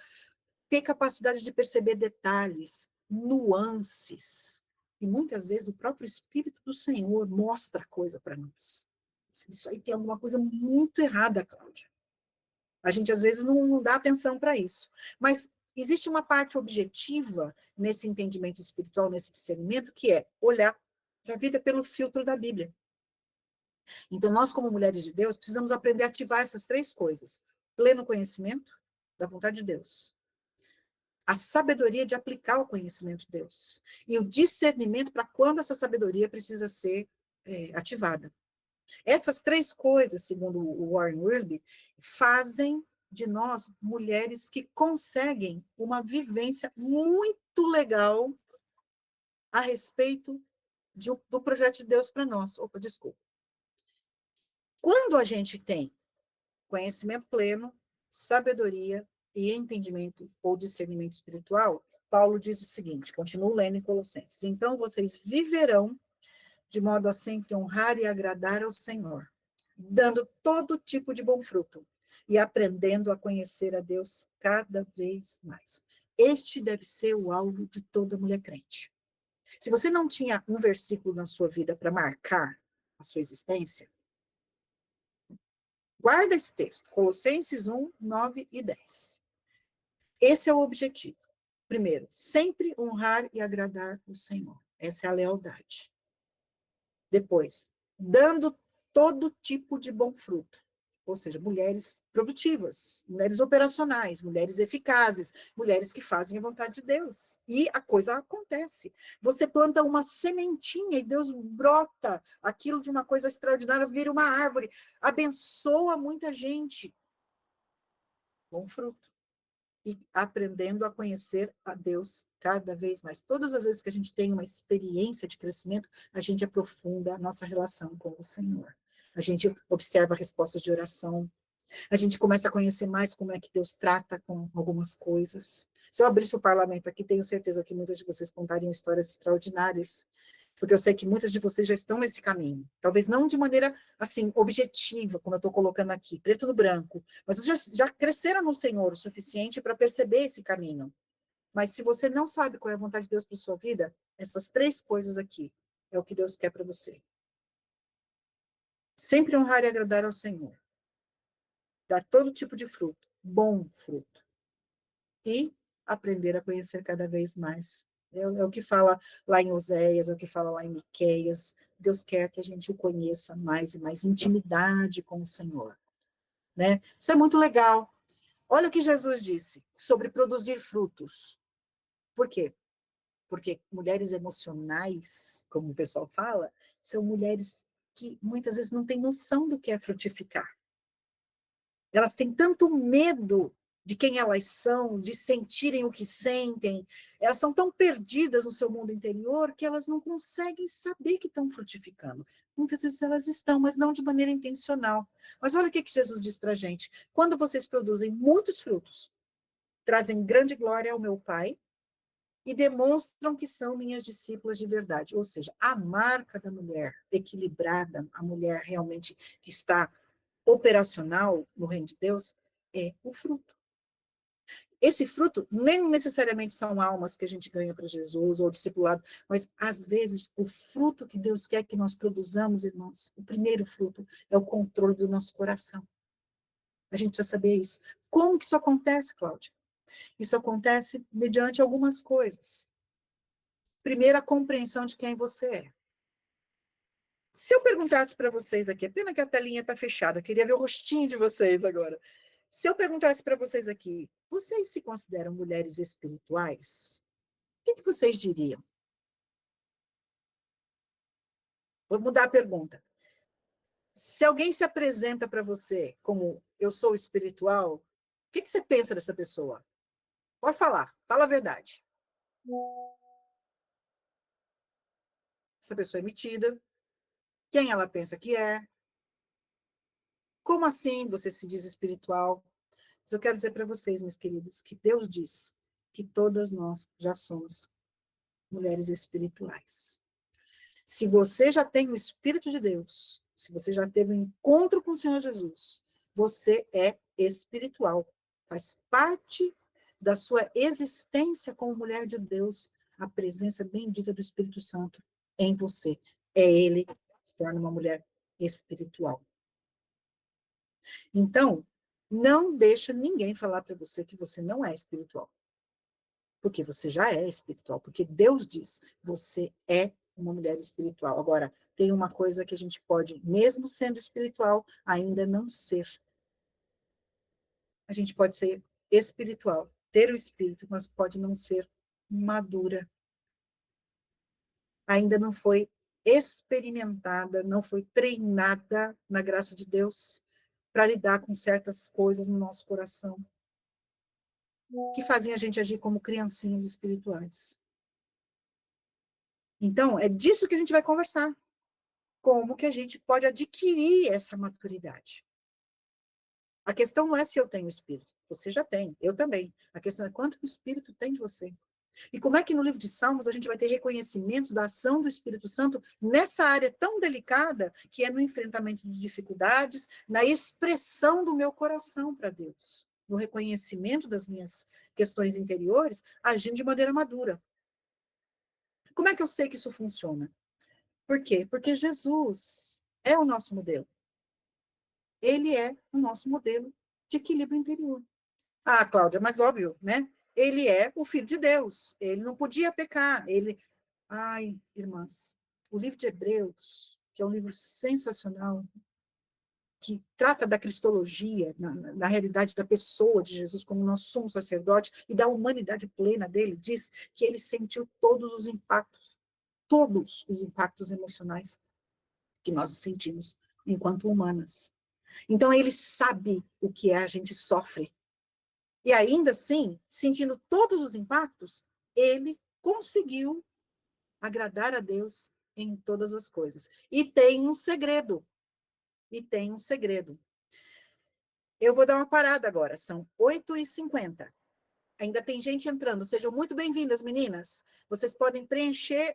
S1: ter capacidade de perceber detalhes, nuances, e muitas vezes o próprio Espírito do Senhor mostra a coisa para nós. Isso aí tem alguma coisa muito errada, Cláudia. A gente, às vezes, não dá atenção para isso. Mas existe uma parte objetiva nesse entendimento espiritual, nesse discernimento, que é olhar para a vida pelo filtro da Bíblia. Então, nós, como mulheres de Deus, precisamos aprender a ativar essas três coisas. Pleno conhecimento da vontade de Deus. A sabedoria de aplicar o conhecimento de Deus. E o discernimento para quando essa sabedoria precisa ser ativada. Essas três coisas, segundo o Warren Wiersbe, fazem de nós mulheres que conseguem uma vivência muito legal a respeito do projeto de Deus para nós. Opa, desculpa. Quando a gente tem conhecimento pleno, sabedoria e entendimento ou discernimento espiritual, Paulo diz o seguinte, continuo lendo em Colossenses, então vocês viverão de modo a sempre honrar e agradar ao Senhor, dando todo tipo de bom fruto e aprendendo a conhecer a Deus cada vez mais. Este deve ser o alvo de toda mulher crente. Se você não tinha um versículo na sua vida para marcar a sua existência, guarda esse texto, Colossenses 1, 9 e 10. Esse é o objetivo. Primeiro, sempre honrar e agradar o Senhor. Essa é a lealdade. Depois, dando todo tipo de bom fruto. Ou seja, mulheres produtivas, mulheres operacionais, mulheres eficazes, mulheres que fazem a vontade de Deus. E a coisa acontece. Você planta uma sementinha e Deus brota aquilo de uma coisa extraordinária, vira uma árvore, abençoa muita gente. Bom fruto. E aprendendo a conhecer a Deus cada vez mais. Todas as vezes que a gente tem uma experiência de crescimento, a gente aprofunda a nossa relação com o Senhor. A gente observa respostas de oração. A gente começa a conhecer mais como é que Deus trata com algumas coisas. Se eu abrisse o parlamento aqui, tenho certeza que muitas de vocês contariam histórias extraordinárias, porque eu sei que muitas de vocês já estão nesse caminho. Talvez não de maneira, assim, objetiva, como eu estou colocando aqui, preto no branco, mas vocês já cresceram no Senhor o suficiente para perceber esse caminho. Mas se você não sabe qual é a vontade de Deus para sua vida, essas três coisas aqui é o que Deus quer para você. Sempre honrar e agradar ao Senhor. Dar todo tipo de fruto, bom fruto. E aprender a conhecer cada vez mais É o que fala lá em Oséias, é o que fala lá em Miqueias. Deus quer que a gente o conheça mais e mais, intimidade com o Senhor, né? Isso é muito legal. Olha o que Jesus disse sobre produzir frutos. Por quê? Porque mulheres emocionais, como o pessoal fala, são mulheres que muitas vezes não têm noção do que é frutificar. Elas têm tanto medo de quem elas são, de sentirem o que sentem, elas são tão perdidas no seu mundo interior que elas não conseguem saber que estão frutificando. Muitas vezes elas estão, mas não de maneira intencional. Mas olha o que Jesus diz para a gente. Quando vocês produzem muitos frutos, trazem grande glória ao meu Pai e demonstram que são minhas discípulas de verdade. Ou seja, a marca da mulher equilibrada, a mulher realmente que está operacional no reino de Deus, é o fruto. Esse fruto nem necessariamente são almas que a gente ganha para Jesus ou discipulado, mas às vezes o fruto que Deus quer que nós produzamos, irmãos, o primeiro fruto é o controle do nosso coração. A gente precisa saber isso. Como que isso acontece, Cláudia? Isso acontece mediante algumas coisas. Primeiro, a compreensão de quem você é. Se eu perguntasse para vocês aqui, pena que a telinha está fechada, eu queria ver o rostinho de vocês agora. Se eu perguntasse para vocês aqui, vocês se consideram mulheres espirituais? O que vocês diriam? Vou mudar a pergunta. Se alguém se apresenta para você como eu sou espiritual, o que você pensa dessa pessoa? Pode falar, fala a verdade. Essa pessoa é metida, quem ela pensa que é? Como assim você se diz espiritual? Mas eu quero dizer para vocês, meus queridos, que Deus diz que todas nós já somos mulheres espirituais. Se você já tem o Espírito de Deus, se você já teve um encontro com o Senhor Jesus, você é espiritual. Faz parte da sua existência como mulher de Deus, a presença bendita do Espírito Santo em você. É Ele que se torna uma mulher espiritual. Então, não deixa ninguém falar para você que você não é espiritual. Porque você já é espiritual. Porque Deus diz, você é uma mulher espiritual. Agora, tem uma coisa que a gente pode, mesmo sendo espiritual, ainda não ser. A gente pode ser espiritual, ter o espírito, mas pode não ser madura. Ainda não foi experimentada, não foi treinada na graça de Deus para lidar com certas coisas no nosso coração que fazem a gente agir como criancinhas espirituais. Então, é disso que a gente vai conversar. Como que a gente pode adquirir essa maturidade? A questão não é se eu tenho espírito. Você já tem, eu também. A questão é quanto que o espírito tem de você. E como é que no livro de Salmos a gente vai ter reconhecimentos da ação do Espírito Santo nessa área tão delicada que é no enfrentamento de dificuldades, na expressão do meu coração para Deus, no reconhecimento das minhas questões interiores, agindo de maneira madura. Como é que eu sei que isso funciona? Por quê? Porque Jesus é o nosso modelo. Ele é o nosso modelo de equilíbrio interior. Ah, Cláudia, mas óbvio, né? Ele é o Filho de Deus. Ele não podia pecar. Ai, irmãs, o livro de Hebreus, que é um livro sensacional, que trata da cristologia, na realidade da pessoa de Jesus como nosso sumo sacerdote e da humanidade plena dele, diz que ele sentiu todos os impactos emocionais que nós sentimos enquanto humanas. Então, ele sabe o que é a gente sofre. E ainda assim, sentindo todos os impactos, ele conseguiu agradar a Deus em todas as coisas. E tem um segredo. Eu vou dar uma parada agora, são 8h50. Ainda tem gente entrando. Sejam muito bem-vindas, meninas. Vocês podem preencher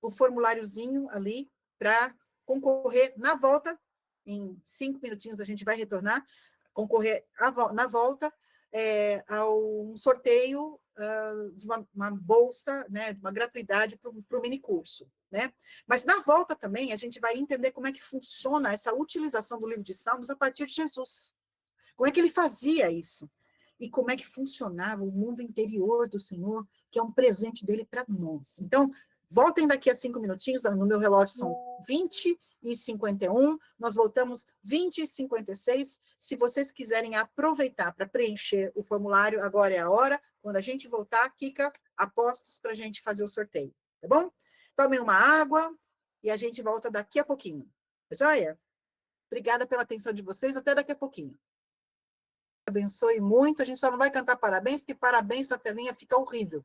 S1: o formuláriozinho ali para concorrer na volta. Em 5 minutinhos a gente vai retornar, concorrer na volta a um sorteio de uma bolsa, né, de uma gratuidade para o minicurso. Né? Mas na volta também a gente vai entender como é que funciona essa utilização do livro de Salmos a partir de Jesus. Como é que ele fazia isso? e como é que funcionava o mundo interior do Senhor, que é um presente dele para nós. Então, voltem daqui a 5 minutinhos, no meu relógio são 20h51, nós voltamos 20h56. Se vocês quiserem aproveitar para preencher o formulário, agora é a hora. Quando a gente voltar, Kika, apostos para a gente fazer o sorteio, tá bom? Tomem uma água e a gente volta daqui a pouquinho. Joia? Obrigada pela atenção de vocês, até daqui a pouquinho. Abençoe muito, a gente só não vai cantar parabéns, porque parabéns na telinha fica horrível.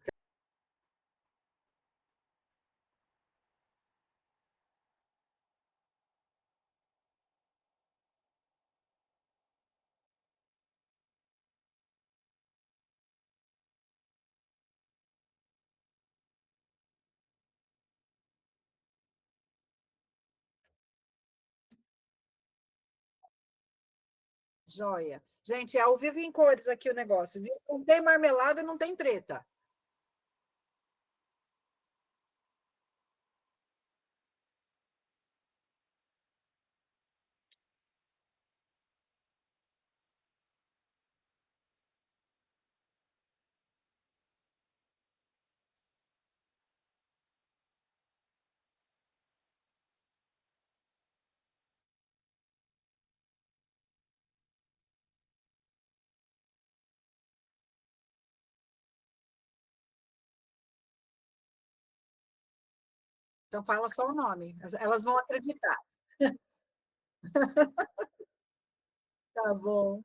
S1: Joia. Gente, é ao vivo em cores aqui o negócio, viu? Não tem marmelada, não tem treta. Então fala só o nome, elas vão acreditar. Tá bom.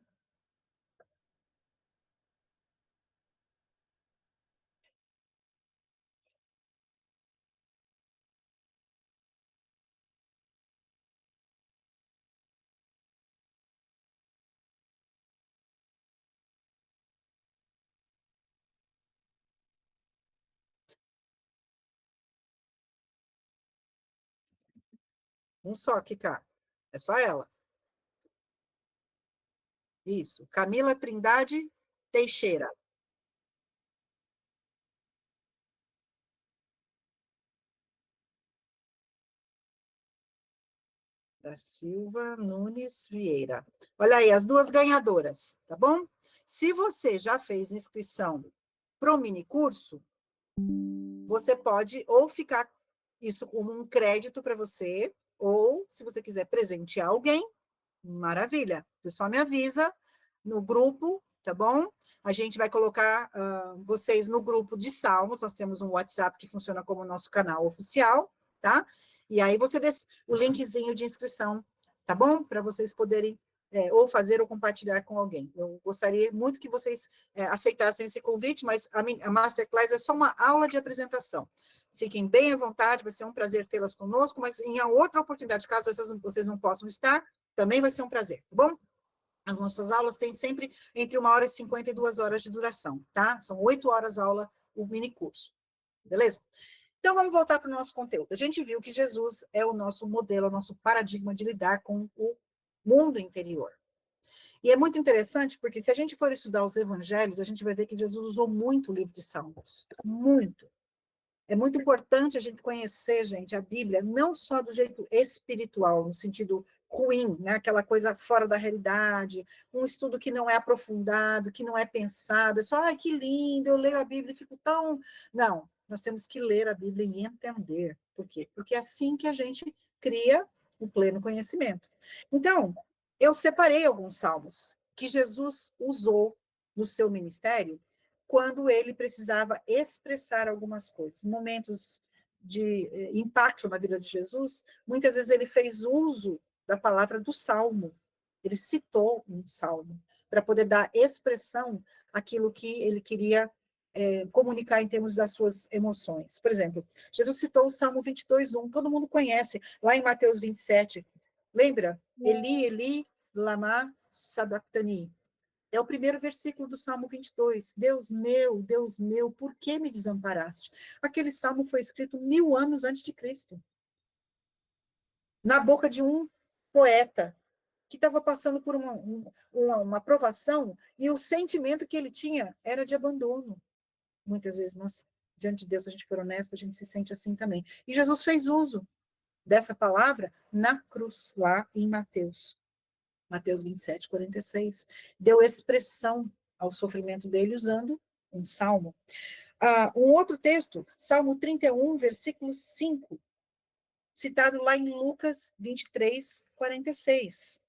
S1: Um só, Kika. É só ela. Isso. Camila Trindade Teixeira. Da Silva Nunes Vieira. Olha aí, as duas ganhadoras, tá bom? Se você já fez inscrição para o minicurso, você pode ou ficar isso como um crédito para você, ou, se você quiser presentear alguém, maravilha. Você só me avisa no grupo, tá bom? A gente vai colocar vocês no grupo de salmos, nós temos um WhatsApp que funciona como nosso canal oficial, tá? E aí você vê o linkzinho de inscrição, tá bom? Para vocês poderem ou fazer ou compartilhar com alguém. Eu gostaria muito que vocês aceitassem esse convite, mas a Masterclass é só uma aula de apresentação. Fiquem bem à vontade, vai ser um prazer tê-las conosco, mas em outra oportunidade, caso vocês não possam estar, também vai ser um prazer, tá bom? As nossas aulas têm sempre entre 1h50 e 2 horas de duração, tá? São 8 horas aula, o mini curso, beleza? Então, vamos voltar para o nosso conteúdo. A gente viu que Jesus é o nosso modelo, o nosso paradigma de lidar com o mundo interior. E é muito interessante, porque se a gente for estudar os evangelhos, a gente vai ver que Jesus usou muito o livro de Salmos. Muito. É muito importante a gente conhecer, gente, a Bíblia, não só do jeito espiritual, no sentido ruim, né? Aquela coisa fora da realidade, um estudo que não é aprofundado, que não é pensado, é só, ai, que lindo, eu leio a Bíblia e fico tão... Não, nós temos que ler a Bíblia e entender. Por quê? Porque é assim que a gente cria o pleno conhecimento. Então, eu separei alguns salmos que Jesus usou no seu ministério quando ele precisava expressar algumas coisas. Momentos de impacto na vida de Jesus, muitas vezes ele fez uso da palavra do salmo. Ele citou um salmo para poder dar expressão àquilo que ele queria comunicar em termos das suas emoções. Por exemplo, Jesus citou o Salmo 22:1, todo mundo conhece, lá em Mateus 27. Lembra? Eli, Eli, lama sabachthani. É o primeiro versículo do Salmo 22. Deus meu, por que me desamparaste? Aquele salmo foi escrito 1000 anos antes de Cristo, na boca de um poeta que estava passando por uma provação, e o sentimento que ele tinha era de abandono. Muitas vezes, nós, diante de Deus, se a gente for honesto, a gente se sente assim também. E Jesus fez uso dessa palavra na cruz, lá em Mateus 27:46, deu expressão ao sofrimento dele usando um salmo. Um outro texto, Salmo 31, versículo 5, citado lá em Lucas 23, 46.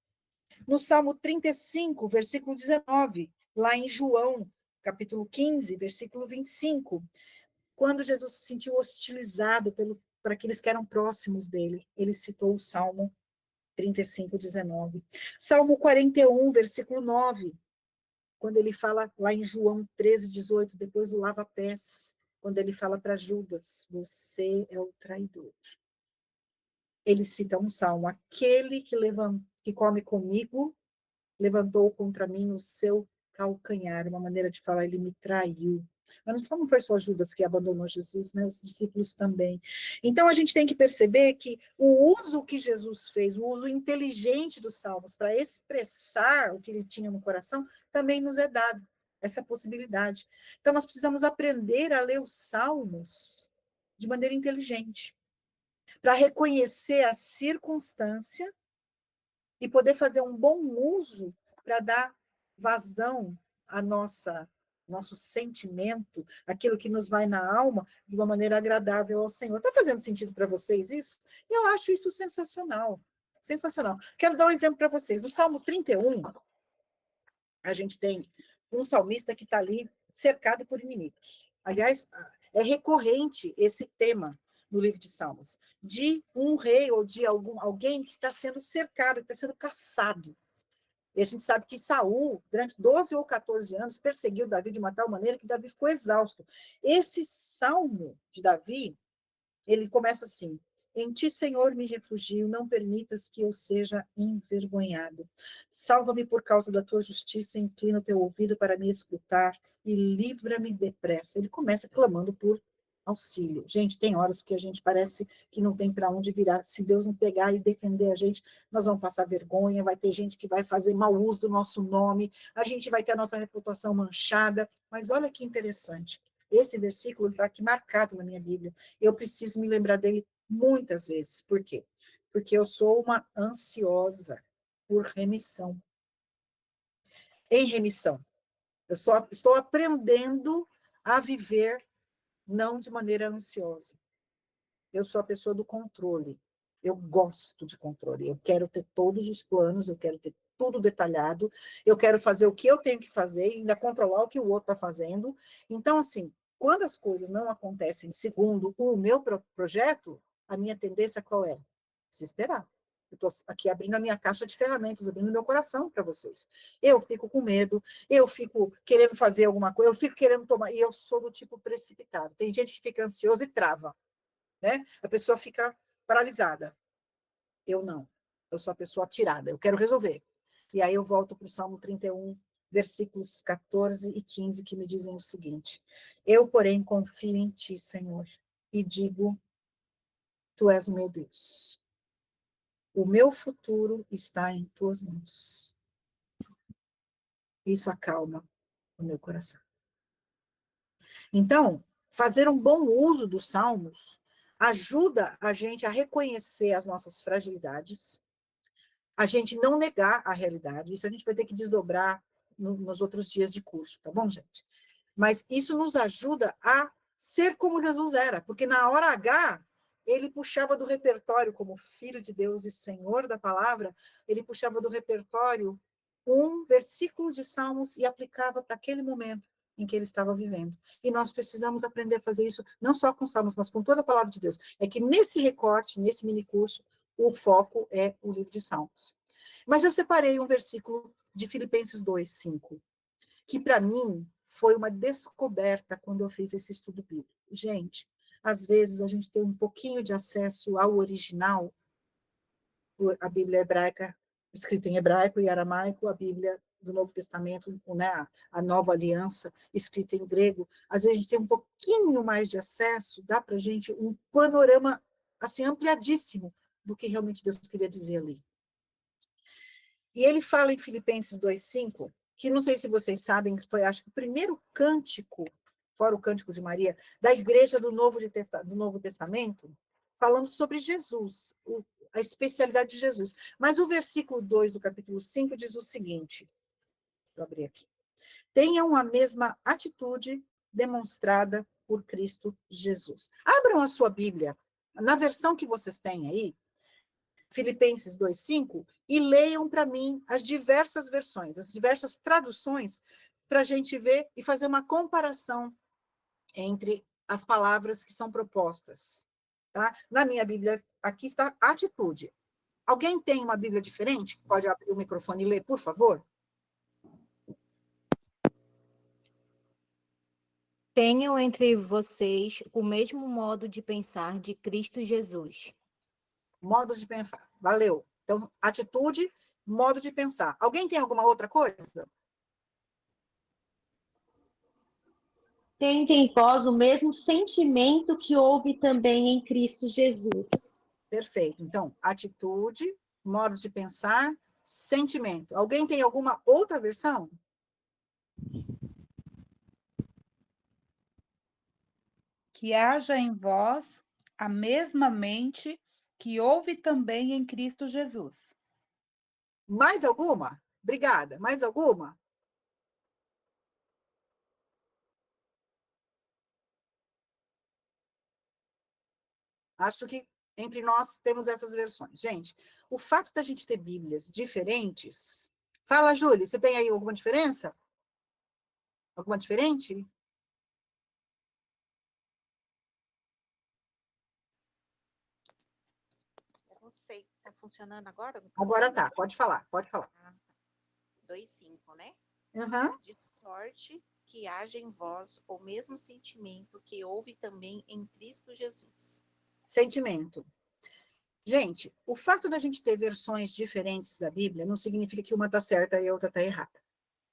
S1: No Salmo 35, versículo 19, lá em João, capítulo 15, versículo 25, quando Jesus se sentiu hostilizado por aqueles que eram próximos dele, ele citou o Salmo 35, 19. Salmo 41, versículo 9, quando ele fala lá em João 13, 18, depois do lava-pés, quando ele fala para Judas, você é o traidor. Ele cita um salmo, aquele que come comigo levantou contra mim o seu calcanhar, uma maneira de falar, ele me traiu. Mas não foi só Judas que abandonou Jesus, né? Os discípulos também. Então, a gente tem que perceber que o uso que Jesus fez, o uso inteligente dos salmos para expressar o que ele tinha no coração, também nos é dado, essa possibilidade. Então, nós precisamos aprender a ler os salmos de maneira inteligente, para reconhecer a circunstância e poder fazer um bom uso para dar vazão à nosso sentimento, aquilo que nos vai na alma, de uma maneira agradável ao Senhor. Está fazendo sentido para vocês isso? Eu acho isso sensacional. Sensacional. Quero dar um exemplo para vocês. No Salmo 31, a gente tem um salmista que está ali cercado por inimigos. Aliás, é recorrente esse tema no livro de Salmos, de um rei ou de alguém que está sendo cercado, que está sendo caçado. E a gente sabe que Saul, durante 12 ou 14 anos, perseguiu Davi de uma tal maneira que Davi ficou exausto. Esse salmo de Davi, ele começa assim: em ti, Senhor, me refugio, não permitas que eu seja envergonhado. Salva-me por causa da tua justiça, inclina o teu ouvido para me escutar e livra-me depressa. Ele começa clamando por auxílio. Gente, tem horas que a gente parece que não tem para onde virar. Se Deus não pegar e defender a gente, nós vamos passar vergonha, vai ter gente que vai fazer mau uso do nosso nome, a gente vai ter a nossa reputação manchada. Mas olha que interessante. Esse versículo está aqui marcado na minha Bíblia. Eu preciso me lembrar dele muitas vezes. Por quê? Porque eu sou uma ansiosa por remissão. Em remissão. Eu só estou aprendendo a viver não de maneira ansiosa. Eu sou a pessoa do controle. Eu gosto de controle. Eu quero ter todos os planos, eu quero ter tudo detalhado, eu quero fazer o que eu tenho que fazer e ainda controlar o que o outro está fazendo. Então, assim, quando as coisas não acontecem segundo o meu projeto, a minha tendência qual é? Se esperar. Eu estou aqui abrindo a minha caixa de ferramentas, abrindo meu coração para vocês. Eu fico com medo, eu fico querendo fazer alguma coisa, eu fico querendo tomar, e eu sou do tipo precipitado. Tem gente que fica ansiosa e trava, né? A pessoa fica paralisada. Eu não. Eu sou a pessoa atirada, eu quero resolver. E aí eu volto para o Salmo 31, versículos 14 e 15, que me dizem o seguinte: eu, porém, confio em ti, Senhor, e digo, tu és o meu Deus. O meu futuro está em tuas mãos. Isso acalma o meu coração. Então, fazer um bom uso dos salmos ajuda a gente a reconhecer as nossas fragilidades, a gente não negar a realidade. Isso a gente vai ter que desdobrar nos outros dias de curso, tá bom, gente? Mas isso nos ajuda a ser como Jesus era, porque na hora H, ele puxava do repertório, como filho de Deus e senhor da palavra, ele puxava do repertório um versículo de Salmos e aplicava para aquele momento em que ele estava vivendo. E nós precisamos aprender a fazer isso, não só com Salmos, mas com toda a palavra de Deus. É que nesse recorte, nesse minicurso, o foco é o livro de Salmos. Mas eu separei um versículo de Filipenses 2, 5, que para mim foi uma descoberta quando eu fiz esse estudo bíblico. Gente, às vezes a gente tem um pouquinho de acesso ao original, a Bíblia hebraica, escrita em hebraico e aramaico, a Bíblia do Novo Testamento, né, a Nova Aliança, escrita em grego. Às vezes a gente tem um pouquinho mais de acesso, dá para a gente um panorama assim ampliadíssimo do que realmente Deus queria dizer ali. E ele fala em Filipenses 2,5, que não sei se vocês sabem, que foi, acho que, o primeiro cântico, fora o cântico de Maria, da igreja do Novo Testamento, falando sobre Jesus, a especialidade de Jesus. Mas o versículo 2 do capítulo 5 diz o seguinte, vou abrir aqui. tenham a mesma atitude demonstrada por Cristo Jesus. Abram a sua Bíblia, na versão que vocês têm aí, Filipenses 2:5, e leiam para mim as diversas versões, as diversas traduções, para a gente ver e fazer uma comparação entre as palavras que são propostas. Tá? Na minha Bíblia, aqui está atitude. Alguém tem uma Bíblia diferente? Pode abrir o microfone e ler, por favor?
S5: Tenham entre vocês o mesmo modo de pensar de Cristo Jesus.
S1: Modos de pensar. Valeu. Então, atitude, modo de pensar. Alguém tem alguma outra coisa?
S6: Tende em vós o mesmo sentimento que houve também em Cristo Jesus.
S1: Perfeito. Então, atitude, modo de pensar, sentimento. Alguém tem alguma outra versão?
S7: Que haja em vós a mesma mente que houve também em Cristo Jesus.
S1: Mais alguma? Obrigada. Mais alguma? Acho que entre nós temos essas versões. Gente, o fato da gente ter Bíblias diferentes... Fala, Júlia, você tem aí alguma diferença? Alguma diferente?
S8: Eu não sei se está funcionando agora.
S1: Agora tá, pode falar, pode falar.
S8: 2:5, né?
S1: Uhum.
S8: De sorte que haja em vós o mesmo sentimento que houve também em Cristo Jesus.
S1: Sentimento. Gente, o fato da gente ter versões diferentes da Bíblia não significa que uma está certa e a outra está errada.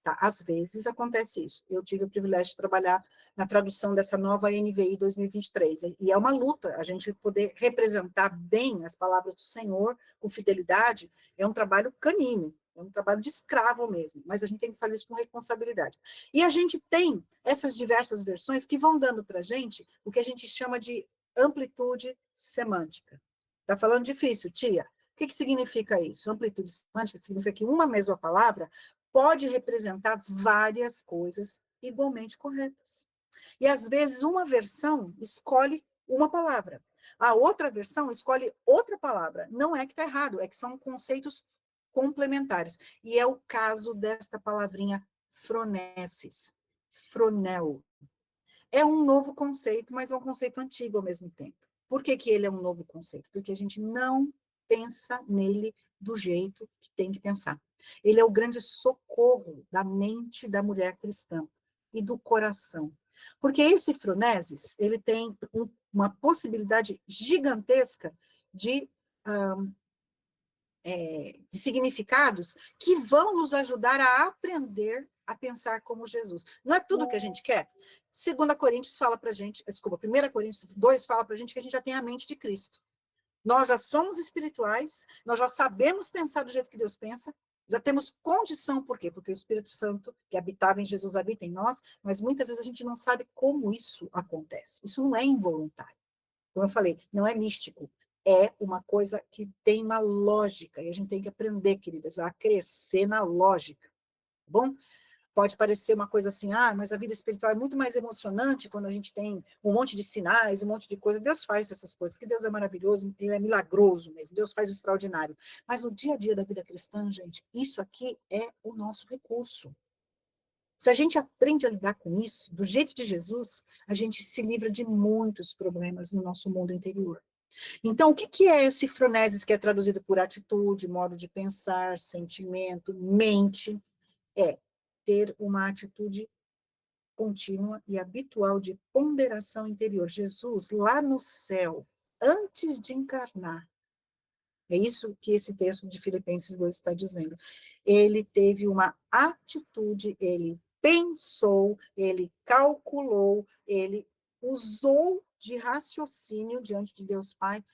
S1: Tá? Às vezes acontece isso. Eu tive o privilégio de trabalhar na tradução dessa nova NVI 2023, e é uma luta a gente poder representar bem as palavras do Senhor com fidelidade, é um trabalho canino, é um trabalho de escravo mesmo, mas a gente tem que fazer isso com responsabilidade. E a gente tem essas diversas versões que vão dando para a gente o que a gente chama de amplitude semântica. Está falando difícil, tia? O que significa isso? Amplitude semântica significa que uma mesma palavra pode representar várias coisas igualmente corretas. E, às vezes, uma versão escolhe uma palavra. A outra versão escolhe outra palavra. Não é que está errado, é que são conceitos complementares. E é o caso desta palavrinha phronesis, phroneo. É um novo conceito, mas é um conceito antigo ao mesmo tempo. Por que ele é um novo conceito? Porque a gente não pensa nele do jeito que tem que pensar. Ele é o grande socorro da mente da mulher cristã e do coração. Porque esse phronesis, ele tem uma possibilidade gigantesca de significados que vão nos ajudar a aprender a pensar como Jesus. Não é tudo que a gente quer? 2 Coríntios fala para a gente, desculpa, 1 Coríntios 2 fala para a gente que a gente já tem a mente de Cristo. Nós já somos espirituais, nós já sabemos pensar do jeito que Deus pensa, já temos condição, por quê? Porque o Espírito Santo, que habitava em Jesus, habita em nós, mas muitas vezes a gente não sabe como isso acontece. Isso não é involuntário. Como eu falei, não é místico. É uma coisa que tem uma lógica, e a gente tem que aprender, queridas, a crescer na lógica, tá bom? Pode parecer uma coisa assim, mas a vida espiritual é muito mais emocionante quando a gente tem um monte de sinais, um monte de coisa. Deus faz essas coisas, porque Deus é maravilhoso, Ele é milagroso mesmo, Deus faz o extraordinário. Mas no dia a dia da vida cristã, gente, isso aqui é o nosso recurso. Se a gente aprende a lidar com isso, do jeito de Jesus, a gente se livra de muitos problemas no nosso mundo interior. Então, o que é esse phronesis que é traduzido por atitude, modo de pensar, sentimento, mente? É ter uma atitude contínua e habitual de ponderação interior. Jesus, lá no céu, antes de encarnar, é isso que esse texto de Filipenses 2 está dizendo. Ele teve uma atitude, ele pensou, ele calculou, ele usou de raciocínio diante de Deus Pai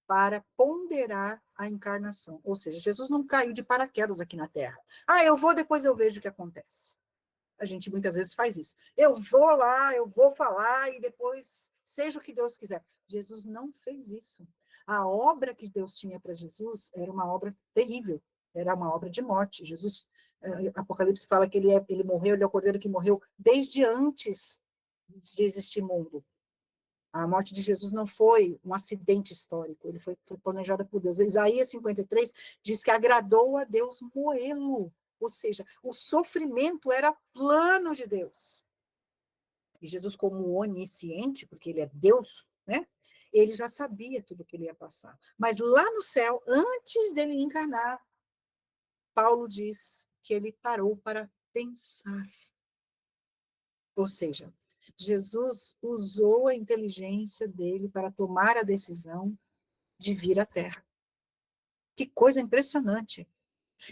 S1: para ponderar a encarnação. Ou seja, Jesus não caiu de paraquedas aqui na Terra. Eu vou, depois eu vejo o que acontece. A gente muitas vezes faz isso. Eu vou lá, eu vou falar e depois seja o que Deus quiser. Jesus não fez isso. A obra que Deus tinha para Jesus era uma obra terrível. era uma obra de morte. Jesus, Apocalipse fala que ele morreu, ele é o cordeiro que morreu desde antes de existir mundo. A morte de Jesus não foi um acidente histórico, ele foi planejada por Deus. Isaías 53 diz que agradou a Deus moê-lo, ou seja, o sofrimento era plano de Deus. E Jesus, como onisciente, porque ele é Deus, né? Ele já sabia tudo o que ele ia passar. Mas lá no céu, antes dele encarnar, Paulo diz que ele parou para pensar. Ou seja, Jesus usou a inteligência dele para tomar a decisão de vir à Terra. Que coisa impressionante.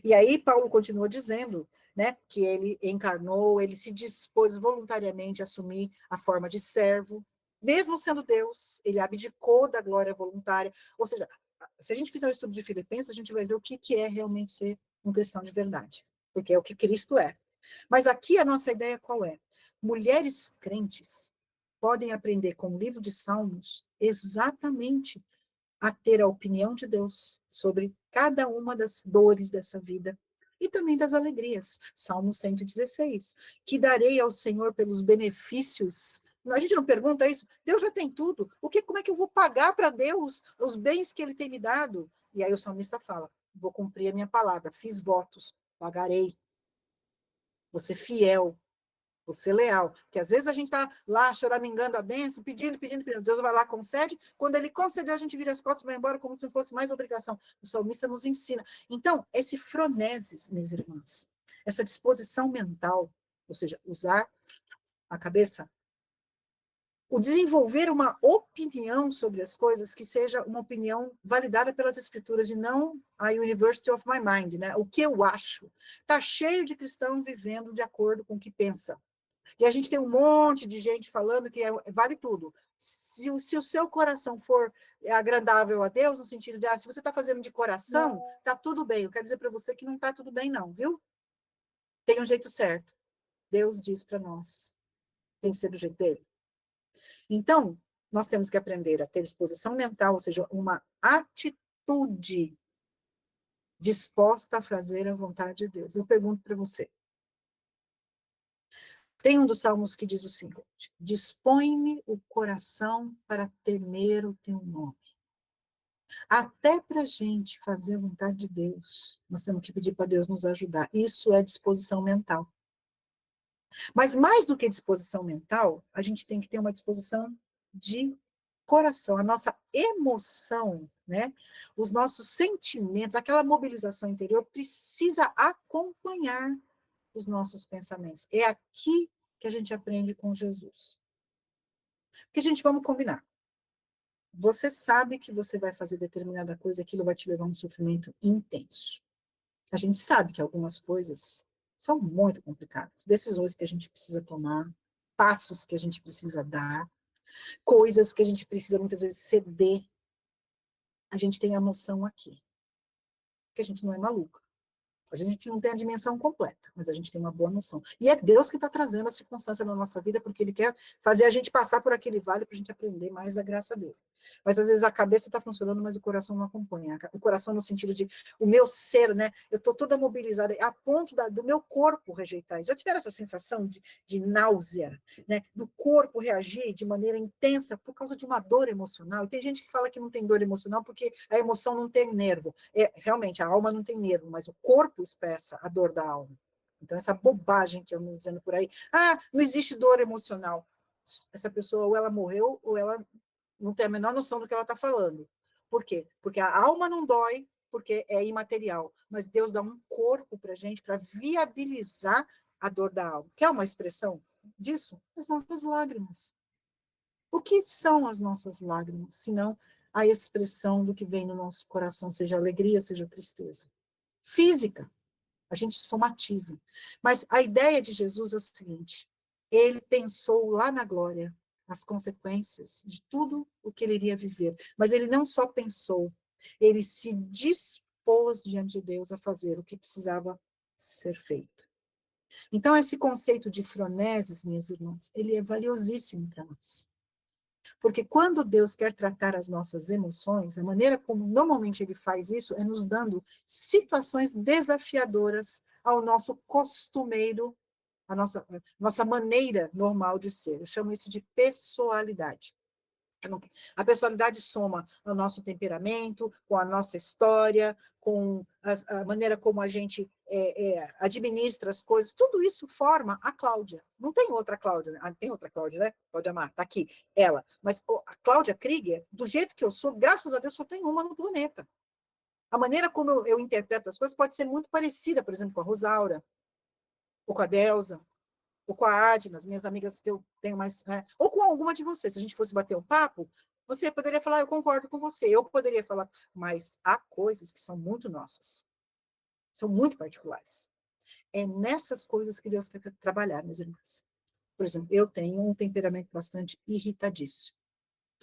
S1: E aí Paulo continua dizendo, né, que ele encarnou, ele se dispôs voluntariamente a assumir a forma de servo, mesmo sendo Deus, ele abdicou da glória voluntária. Ou seja, se a gente fizer o estudo de Filipenses, a gente vai ver o que é realmente ser um cristão de verdade, porque é o que Cristo é. Mas aqui a nossa ideia qual é? Mulheres crentes podem aprender com o livro de Salmos exatamente a ter a opinião de Deus sobre cada uma das dores dessa vida e também das alegrias. Salmo 116. Que darei ao Senhor pelos benefícios. A gente não pergunta isso. Deus já tem tudo. Como é que eu vou pagar para Deus os bens que ele tem me dado? E aí o salmista fala: vou cumprir a minha palavra, fiz votos, pagarei. Vou ser fiel, vou ser leal. Porque às vezes a gente está lá choramingando a bênção, pedindo. Deus vai lá, concede. Quando ele concedeu, a gente vira as costas e vai embora como se não fosse mais obrigação. O salmista nos ensina. Então, esse froneses, minhas irmãs, essa disposição mental, ou seja, usar a cabeça, o desenvolver uma opinião sobre as coisas que seja uma opinião validada pelas escrituras e não a University of my mind, né? O que eu acho. Está cheio de cristão vivendo de acordo com o que pensa. E a gente tem um monte de gente falando que vale tudo. Se o seu coração for agradável a Deus, no sentido de, se você está fazendo de coração, está tudo bem. Eu quero dizer para você que não está tudo bem, não, viu? Tem um jeito certo. Deus diz para nós. Tem que ser do jeito dele. Então, nós temos que aprender a ter disposição mental, ou seja, uma atitude disposta a fazer a vontade de Deus. Eu pergunto para você. Tem um dos salmos que diz o seguinte: dispõe-me o coração para temer o teu nome. Até para a gente fazer a vontade de Deus, nós temos que pedir para Deus nos ajudar. Isso é disposição mental. Mas mais do que disposição mental, a gente tem que ter uma disposição de coração, a nossa emoção, né? Os nossos sentimentos, aquela mobilização interior precisa acompanhar os nossos pensamentos. É aqui que a gente aprende com Jesus. Porque, gente, vamos combinar. Você sabe que você vai fazer determinada coisa, aquilo vai te levar a um sofrimento intenso. A gente sabe que algumas coisas são muito complicadas. Decisões que a gente precisa tomar, passos que a gente precisa dar, coisas que a gente precisa muitas vezes ceder. A gente tem a noção aqui. Porque a gente não é maluca. Às vezes a gente não tem a dimensão completa, mas a gente tem uma boa noção. E é Deus que está trazendo a circunstância na nossa vida, porque Ele quer fazer a gente passar por aquele vale para a gente aprender mais da graça dele. Mas às vezes a cabeça está funcionando, mas o coração não acompanha. O coração no sentido de, o meu ser, né? Eu estou toda mobilizada, a ponto do meu corpo rejeitar isso. Já tiveram essa sensação de náusea, né? Do corpo reagir de maneira intensa por causa de uma dor emocional? E tem gente que fala que não tem dor emocional porque a emoção não tem nervo. Realmente, a alma não tem nervo, mas o corpo expressa a dor da alma. Então, essa bobagem que eu estou dizendo por aí, não existe dor emocional. Essa pessoa, ou ela morreu, ou ela não tem a menor noção do que ela está falando. Por quê? Porque a alma não dói, porque é imaterial. Mas Deus dá um corpo para a gente, para viabilizar a dor da alma. Quer uma expressão disso? As nossas lágrimas. O que são as nossas lágrimas, senão a expressão do que vem no nosso coração, seja alegria, seja tristeza. Física, a gente somatiza. Mas a ideia de Jesus é o seguinte: ele pensou lá na glória as consequências de tudo o que ele iria viver. Mas ele não só pensou, ele se dispôs diante de Deus a fazer o que precisava ser feito. Então, esse conceito de froneses, minhas irmãs, ele é valiosíssimo para nós. Porque quando Deus quer tratar as nossas emoções, a maneira como normalmente ele faz isso é nos dando situações desafiadoras ao nosso costumeiro, a nossa maneira normal de ser. Eu chamo isso de pessoalidade. A personalidade soma o nosso temperamento, com a nossa história, com a maneira como a gente administra as coisas, tudo isso forma a Cláudia. Não tem outra Cláudia, né? Tem outra Cláudia, né? Pode amar, tá aqui, ela. Mas a Cláudia Krieger, do jeito que eu sou, graças a Deus, só tem uma no planeta. A maneira como eu interpreto as coisas pode ser muito parecida, por exemplo, com a Rosaura, ou com a Delza, ou com a Adna, as minhas amigas que eu tenho mais, ou com alguma de vocês. Se a gente fosse bater um papo, você poderia falar, eu concordo com você. Eu poderia falar, mas há coisas que são muito nossas, são muito particulares. É nessas coisas que Deus quer trabalhar, minhas irmãs. Por exemplo, eu tenho um temperamento bastante irritadiço.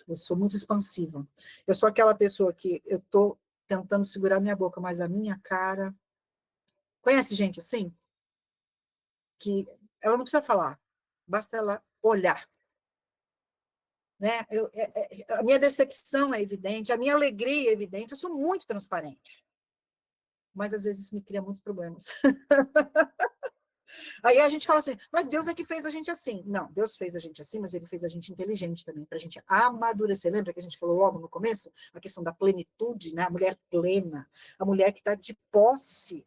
S1: Eu sou muito expansiva. Eu sou aquela pessoa que eu estou tentando segurar minha boca, mas a minha cara... Conhece gente assim? Que ela não precisa falar, basta ela olhar. Né? A minha decepção é evidente, a minha alegria é evidente, eu sou muito transparente. Mas às vezes isso me cria muitos problemas. Aí a gente fala assim, mas Deus é que fez a gente assim. Não, Deus fez a gente assim, mas ele fez a gente inteligente também, para a gente amadurecer. Lembra que a gente falou logo no começo? A questão da plenitude, né? A mulher plena, a mulher que está de posse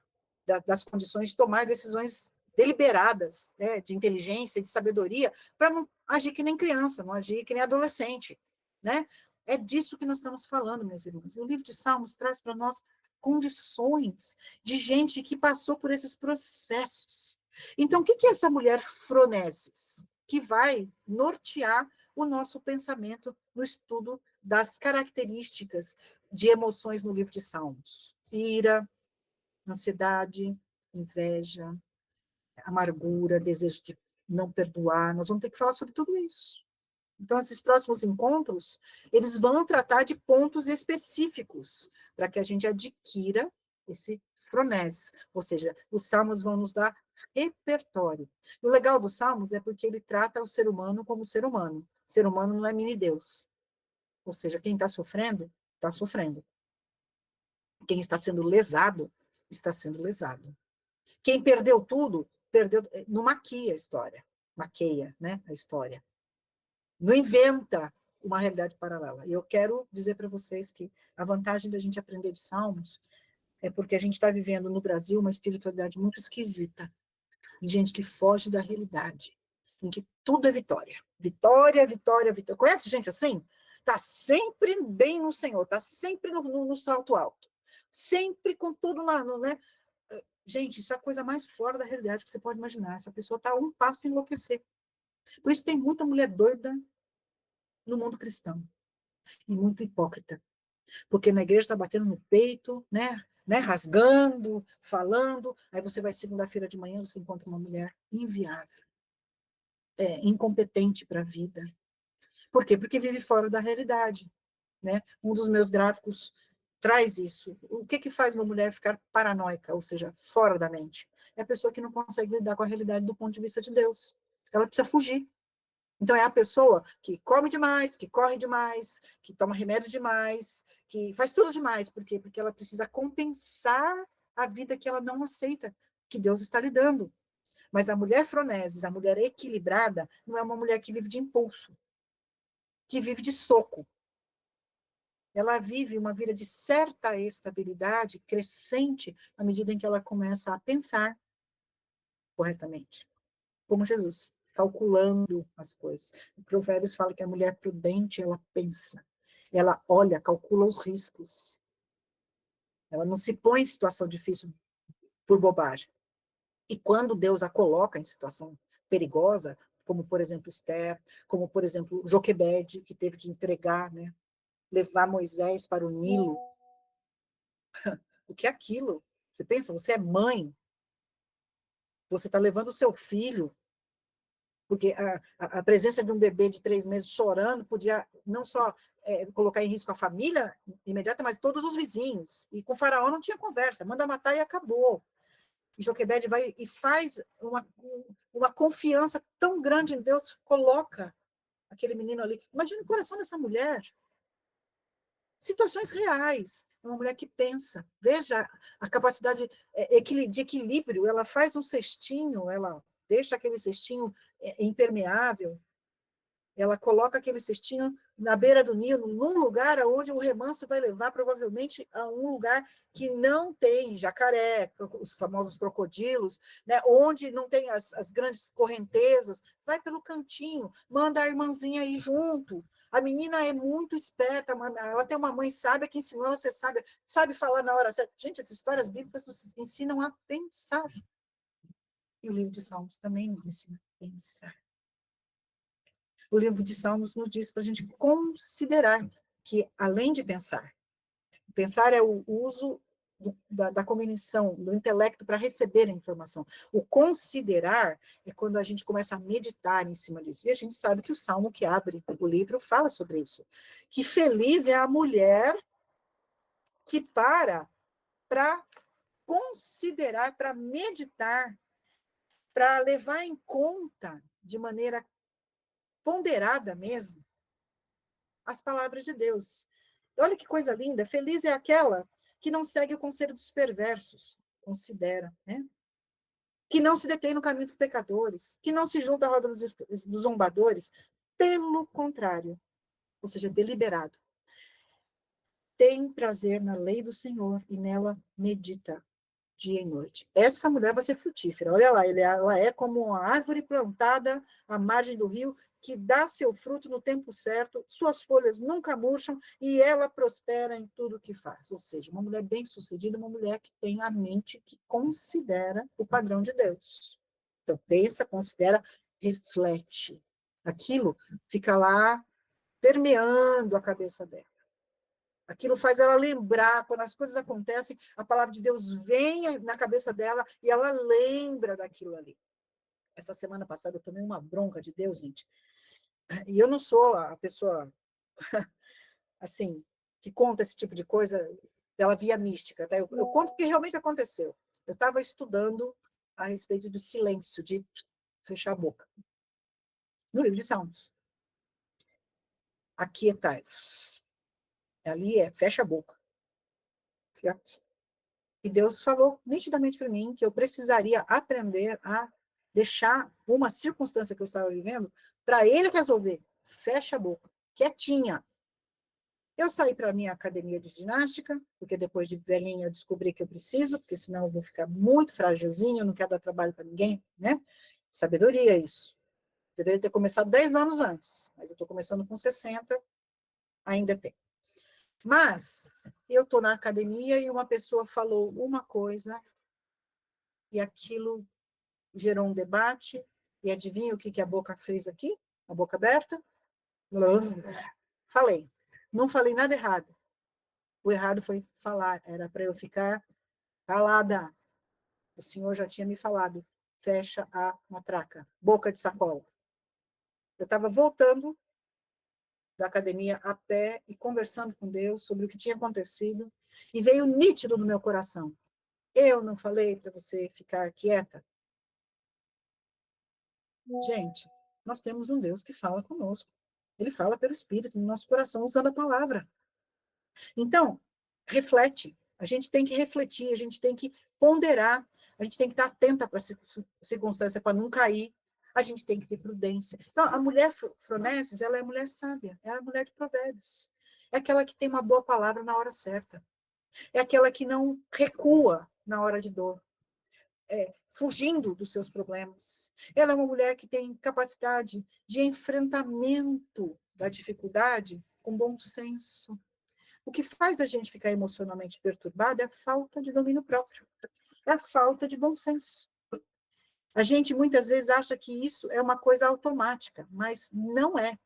S1: das condições de tomar decisões deliberadas, né? De inteligência, de sabedoria, para não agir que nem criança, não agir que nem adolescente, né? É disso que nós estamos falando, minhas irmãs. E o livro de Salmos traz para nós condições de gente que passou por esses processos. Então, o que é essa mulher fronesis? Que vai nortear o nosso pensamento no estudo das características de emoções no livro de Salmos. Ira, ansiedade, inveja, amargura, desejo de não perdoar. Nós vamos ter que falar sobre tudo isso. Então, esses próximos encontros, eles vão tratar de pontos específicos para que a gente adquira esse fronesis. Ou seja, os salmos vão nos dar repertório. O legal dos salmos é porque ele trata o ser humano como ser humano. O ser humano não é mini-deus. Ou seja, quem está sofrendo, está sofrendo. Quem está sendo lesado, está sendo lesado. Quem perdeu tudo, perdeu, não maquia a história. Maqueia, né, a história. Não inventa uma realidade paralela. E eu quero dizer para vocês que a vantagem da gente aprender de Salmos é porque a gente está vivendo no Brasil uma espiritualidade muito esquisita, de gente que foge da realidade, em que tudo é vitória. Vitória, vitória, vitória. Conhece gente assim? Está sempre bem no Senhor, está sempre no salto alto, sempre com tudo lá, né? Gente, isso é a coisa mais fora da realidade que você pode imaginar. Essa pessoa está a um passo de enlouquecer. Por isso tem muita mulher doida no mundo cristão, e muito hipócrita, porque na igreja está batendo no peito, né, rasgando, falando, aí você vai segunda-feira de manhã, você encontra uma mulher inviável, incompetente para a vida. Por quê? Porque vive fora da realidade, né? Um dos meus gráficos traz isso. O que faz uma mulher ficar paranoica, ou seja, fora da mente? É a pessoa que não consegue lidar com a realidade do ponto de vista de Deus. Ela precisa fugir. Então, é a pessoa que come demais, que corre demais, que toma remédio demais, que faz tudo demais. Por quê? Porque ela precisa compensar a vida que ela não aceita, que Deus está lhe dando. Mas a mulher fronesis, a mulher equilibrada, não é uma mulher que vive de impulso, que vive de soco. Ela vive uma vida de certa estabilidade crescente à medida em que ela começa a pensar corretamente, como Jesus, calculando as coisas. O Provérbios fala que a mulher prudente, ela pensa, ela olha, calcula os riscos. Ela não se põe em situação difícil por bobagem. E quando Deus a coloca em situação perigosa, como, por exemplo, Esther, como, por exemplo, Joquebede, que teve que entregar, né, levar Moisés para o Nilo. O que é aquilo? Você pensa, você é mãe, você está levando o seu filho, porque a presença de um bebê de 3 meses chorando podia não só colocar em risco a família imediata, mas todos os vizinhos. E com o faraó não tinha conversa, manda matar e acabou. E Joquebede vai e faz uma confiança tão grande em Deus, coloca aquele menino ali. Imagina o coração dessa mulher. Situações reais. É uma mulher que pensa. Veja a capacidade de equilíbrio. Ela faz um cestinho, ela deixa aquele cestinho impermeável, ela coloca aquele cestinho na beira do Nilo, num lugar onde o remanso vai levar, provavelmente, a um lugar que não tem jacaré, os famosos crocodilos, né? Onde não tem as grandes correntezas, vai pelo cantinho, manda a irmãzinha ir junto. A menina é muito esperta, ela tem uma mãe sábia que ensinou ela a ser sábia, sabe falar na hora certa. Gente, as histórias bíblicas nos ensinam a pensar. E o livro de Salmos também nos ensina a pensar. O livro de Salmos nos diz para a gente considerar que, além de pensar, pensar é o uso da cognição, do intelecto para receber a informação. O considerar é quando a gente começa a meditar em cima disso. E a gente sabe que o Salmo que abre o livro fala sobre isso. Que feliz é a mulher que para considerar, para meditar, para levar em conta de maneira ponderada mesmo as palavras de Deus. Olha que coisa linda, feliz é aquela que não segue o conselho dos perversos, considera, né? Que não se detém no caminho dos pecadores, que não se junta à roda dos zombadores, pelo contrário, ou seja, deliberado. Tem prazer na lei do Senhor e nela medita dia e noite. Essa mulher vai ser frutífera. Olha lá, ela é como uma árvore plantada à margem do rio, que dá seu fruto no tempo certo, suas folhas nunca murcham e ela prospera em tudo o que faz. Ou seja, uma mulher bem-sucedida, uma mulher que tem a mente que considera o padrão de Deus. Então, pensa, considera, reflete. Aquilo fica lá permeando a cabeça dela. Aquilo faz ela lembrar, quando as coisas acontecem, a palavra de Deus vem na cabeça dela e ela lembra daquilo ali. Essa semana passada eu tomei uma bronca de Deus, gente. E eu não sou a pessoa, assim, que conta esse tipo de coisa pela via mística, tá? Eu conto o que realmente aconteceu. Eu estava estudando a respeito do silêncio, de fechar a boca. No livro de Salmos. Aquietai-vos. Ali fecha a boca. E Deus falou nitidamente para mim que eu precisaria aprender a deixar uma circunstância que eu estava vivendo para ele resolver. Fecha a boca, quietinha. Eu saí para a minha academia de ginástica, porque depois de velhinha eu descobri que eu preciso, porque senão eu vou ficar muito frágilzinha, eu não quero dar trabalho para ninguém, né? Sabedoria isso. Deveria ter começado 10 anos antes, mas eu estou começando com 60, ainda tem. Mas eu estou na academia e uma pessoa falou uma coisa e aquilo gerou um debate, e adivinha o que a boca fez aqui? A boca aberta? Falei. Não falei nada errado. O errado foi falar, era para eu ficar calada. O senhor já tinha me falado, fecha a matraca, boca de sacola. Eu estava voltando da academia a pé e conversando com Deus sobre o que tinha acontecido, e veio nítido no meu coração. Eu não falei para você ficar quieta? Gente, nós temos um Deus que fala conosco. Ele fala pelo Espírito no nosso coração, usando a palavra. Então, reflete. A gente tem que refletir, a gente tem que ponderar, a gente tem que estar atenta para a circunstância, para não cair. A gente tem que ter prudência. Então, a mulher Froneses, ela é a mulher sábia, é a mulher de provérbios. É aquela que tem uma boa palavra na hora certa. É aquela que não recua na hora de dor. Fugindo dos seus problemas. Ela é uma mulher que tem capacidade de enfrentamento da dificuldade com bom senso. O que faz a gente ficar emocionalmente perturbada é a falta de domínio próprio, é a falta de bom senso. A gente muitas vezes acha que isso é uma coisa automática, mas não é.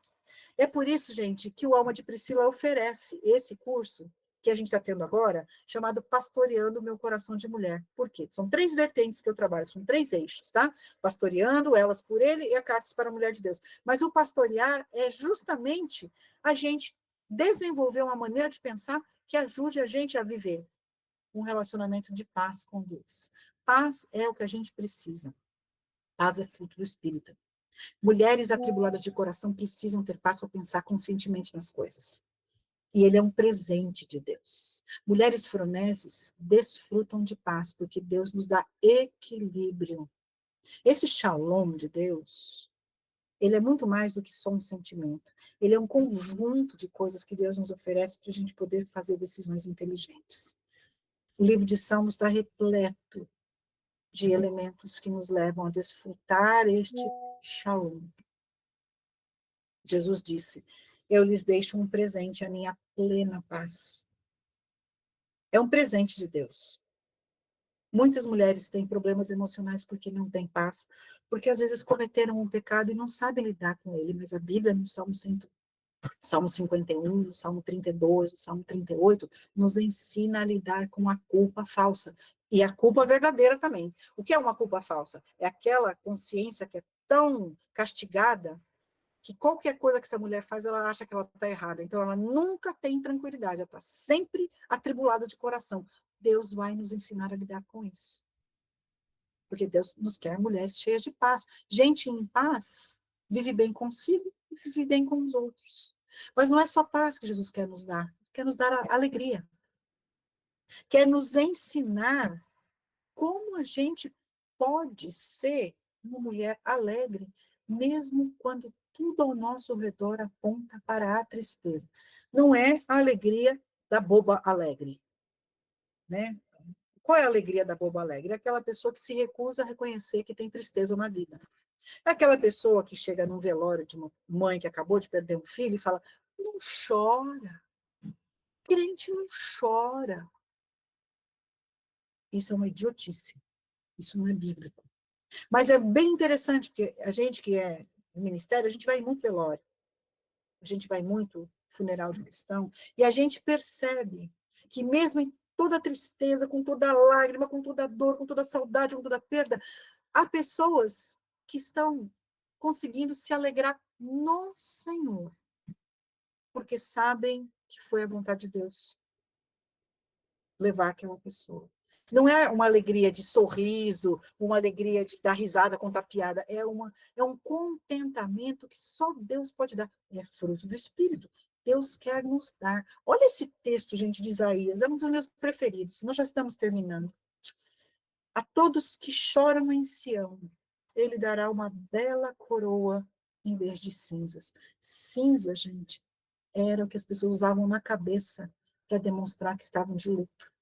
S1: É por isso, gente, que o Alma de Priscila oferece esse curso que a gente está tendo agora, chamado Pastoreando o Meu Coração de Mulher. Por quê? São 3 vertentes que eu trabalho, são 3 eixos, tá? Pastoreando, Elas por Ele e a Cartas para a Mulher de Deus. Mas o pastorear é justamente a gente desenvolver uma maneira de pensar que ajude a gente a viver um relacionamento de paz com Deus. Paz é o que a gente precisa. Paz é fruto do Espírito. Mulheres atribuladas de coração precisam ter paz para pensar conscientemente nas coisas. E ele é um presente de Deus. Mulheres froneses desfrutam de paz, porque Deus nos dá equilíbrio. Esse shalom de Deus, ele é muito mais do que só um sentimento. Ele é um conjunto de coisas que Deus nos oferece para a gente poder fazer decisões inteligentes. O livro de Salmos está repleto de elementos que nos levam a desfrutar este shalom. Jesus disse, eu lhes deixo um presente, a minha plena paz. É um presente de Deus. Muitas mulheres têm problemas emocionais porque não têm paz, porque às vezes cometeram um pecado e não sabem lidar com ele, mas a Bíblia, no Salmo 51, no Salmo 32, no Salmo 38, nos ensina a lidar com a culpa falsa. E a culpa verdadeira também. O que é uma culpa falsa? É aquela consciência que é tão castigada que qualquer coisa que essa mulher faz, ela acha que ela está errada. Então, ela nunca tem tranquilidade, ela está sempre atribulada de coração. Deus vai nos ensinar a lidar com isso. Porque Deus nos quer mulheres cheias de paz. Gente em paz vive bem consigo e vive bem com os outros. Mas não é só paz que Jesus quer nos dar alegria. Quer nos ensinar como a gente pode ser uma mulher alegre, mesmo quando tudo ao nosso redor aponta para a tristeza. Não é a alegria da boba alegre, né? Qual é a alegria da boba alegre? É aquela pessoa que se recusa a reconhecer que tem tristeza na vida. É aquela pessoa que chega num velório de uma mãe que acabou de perder um filho e fala, não chora. Crente não chora. Isso é uma idiotice. Isso não é bíblico. Mas é bem interessante, porque a gente que é do ministério, a gente vai muito velório. A gente vai muito funeral de cristão, e a gente percebe que mesmo em toda a tristeza, com toda a lágrima, com toda a dor, com toda a saudade, com toda a perda, há pessoas que estão conseguindo se alegrar no Senhor, porque sabem que foi a vontade de Deus levar aquela pessoa. Não é uma alegria de sorriso, uma alegria de dar risada, contar piada, é um contentamento que só Deus pode dar. É fruto do Espírito. Deus quer nos dar. Olha esse texto, gente, de Isaías, é um dos meus preferidos. Nós já estamos terminando. A todos que choram em Sião, ele dará uma bela coroa em vez de cinzas. Cinza, gente, era o que as pessoas usavam na cabeça para demonstrar que estavam de luto.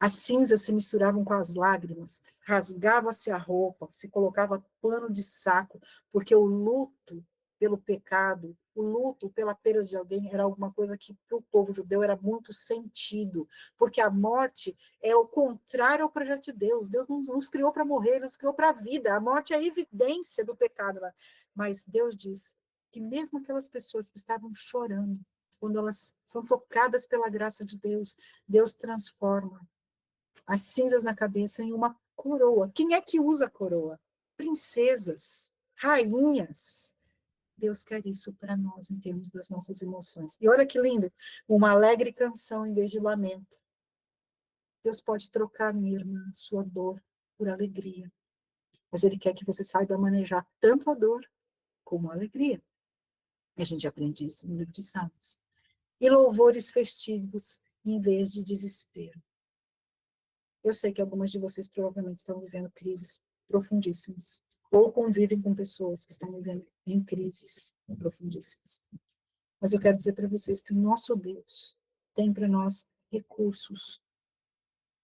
S1: As cinzas se misturavam com as lágrimas, rasgava-se a roupa, se colocava pano de saco, porque o luto pelo pecado, o luto pela perda de alguém era alguma coisa que para o povo judeu era muito sentido, porque a morte é o contrário ao projeto de Deus. Deus nos criou para morrer, nos criou para a vida. A morte é a evidência do pecado. Mas Deus diz que mesmo aquelas pessoas que estavam chorando, quando elas são tocadas pela graça de Deus, Deus transforma as cinzas na cabeça em uma coroa. Quem é que usa coroa? Princesas, rainhas. Deus quer isso para nós, em termos das nossas emoções. E olha que lindo, uma alegre canção em vez de lamento. Deus pode trocar, minha irmã, sua dor por alegria. Mas Ele quer que você saiba manejar tanto a dor como a alegria. E a gente aprende isso no livro de Salmos. E louvores festivos em vez de desespero. Eu sei que algumas de vocês provavelmente estão vivendo crises profundíssimas, ou convivem com pessoas que estão vivendo em crises profundíssimas. Mas eu quero dizer para vocês que o nosso Deus tem para nós recursos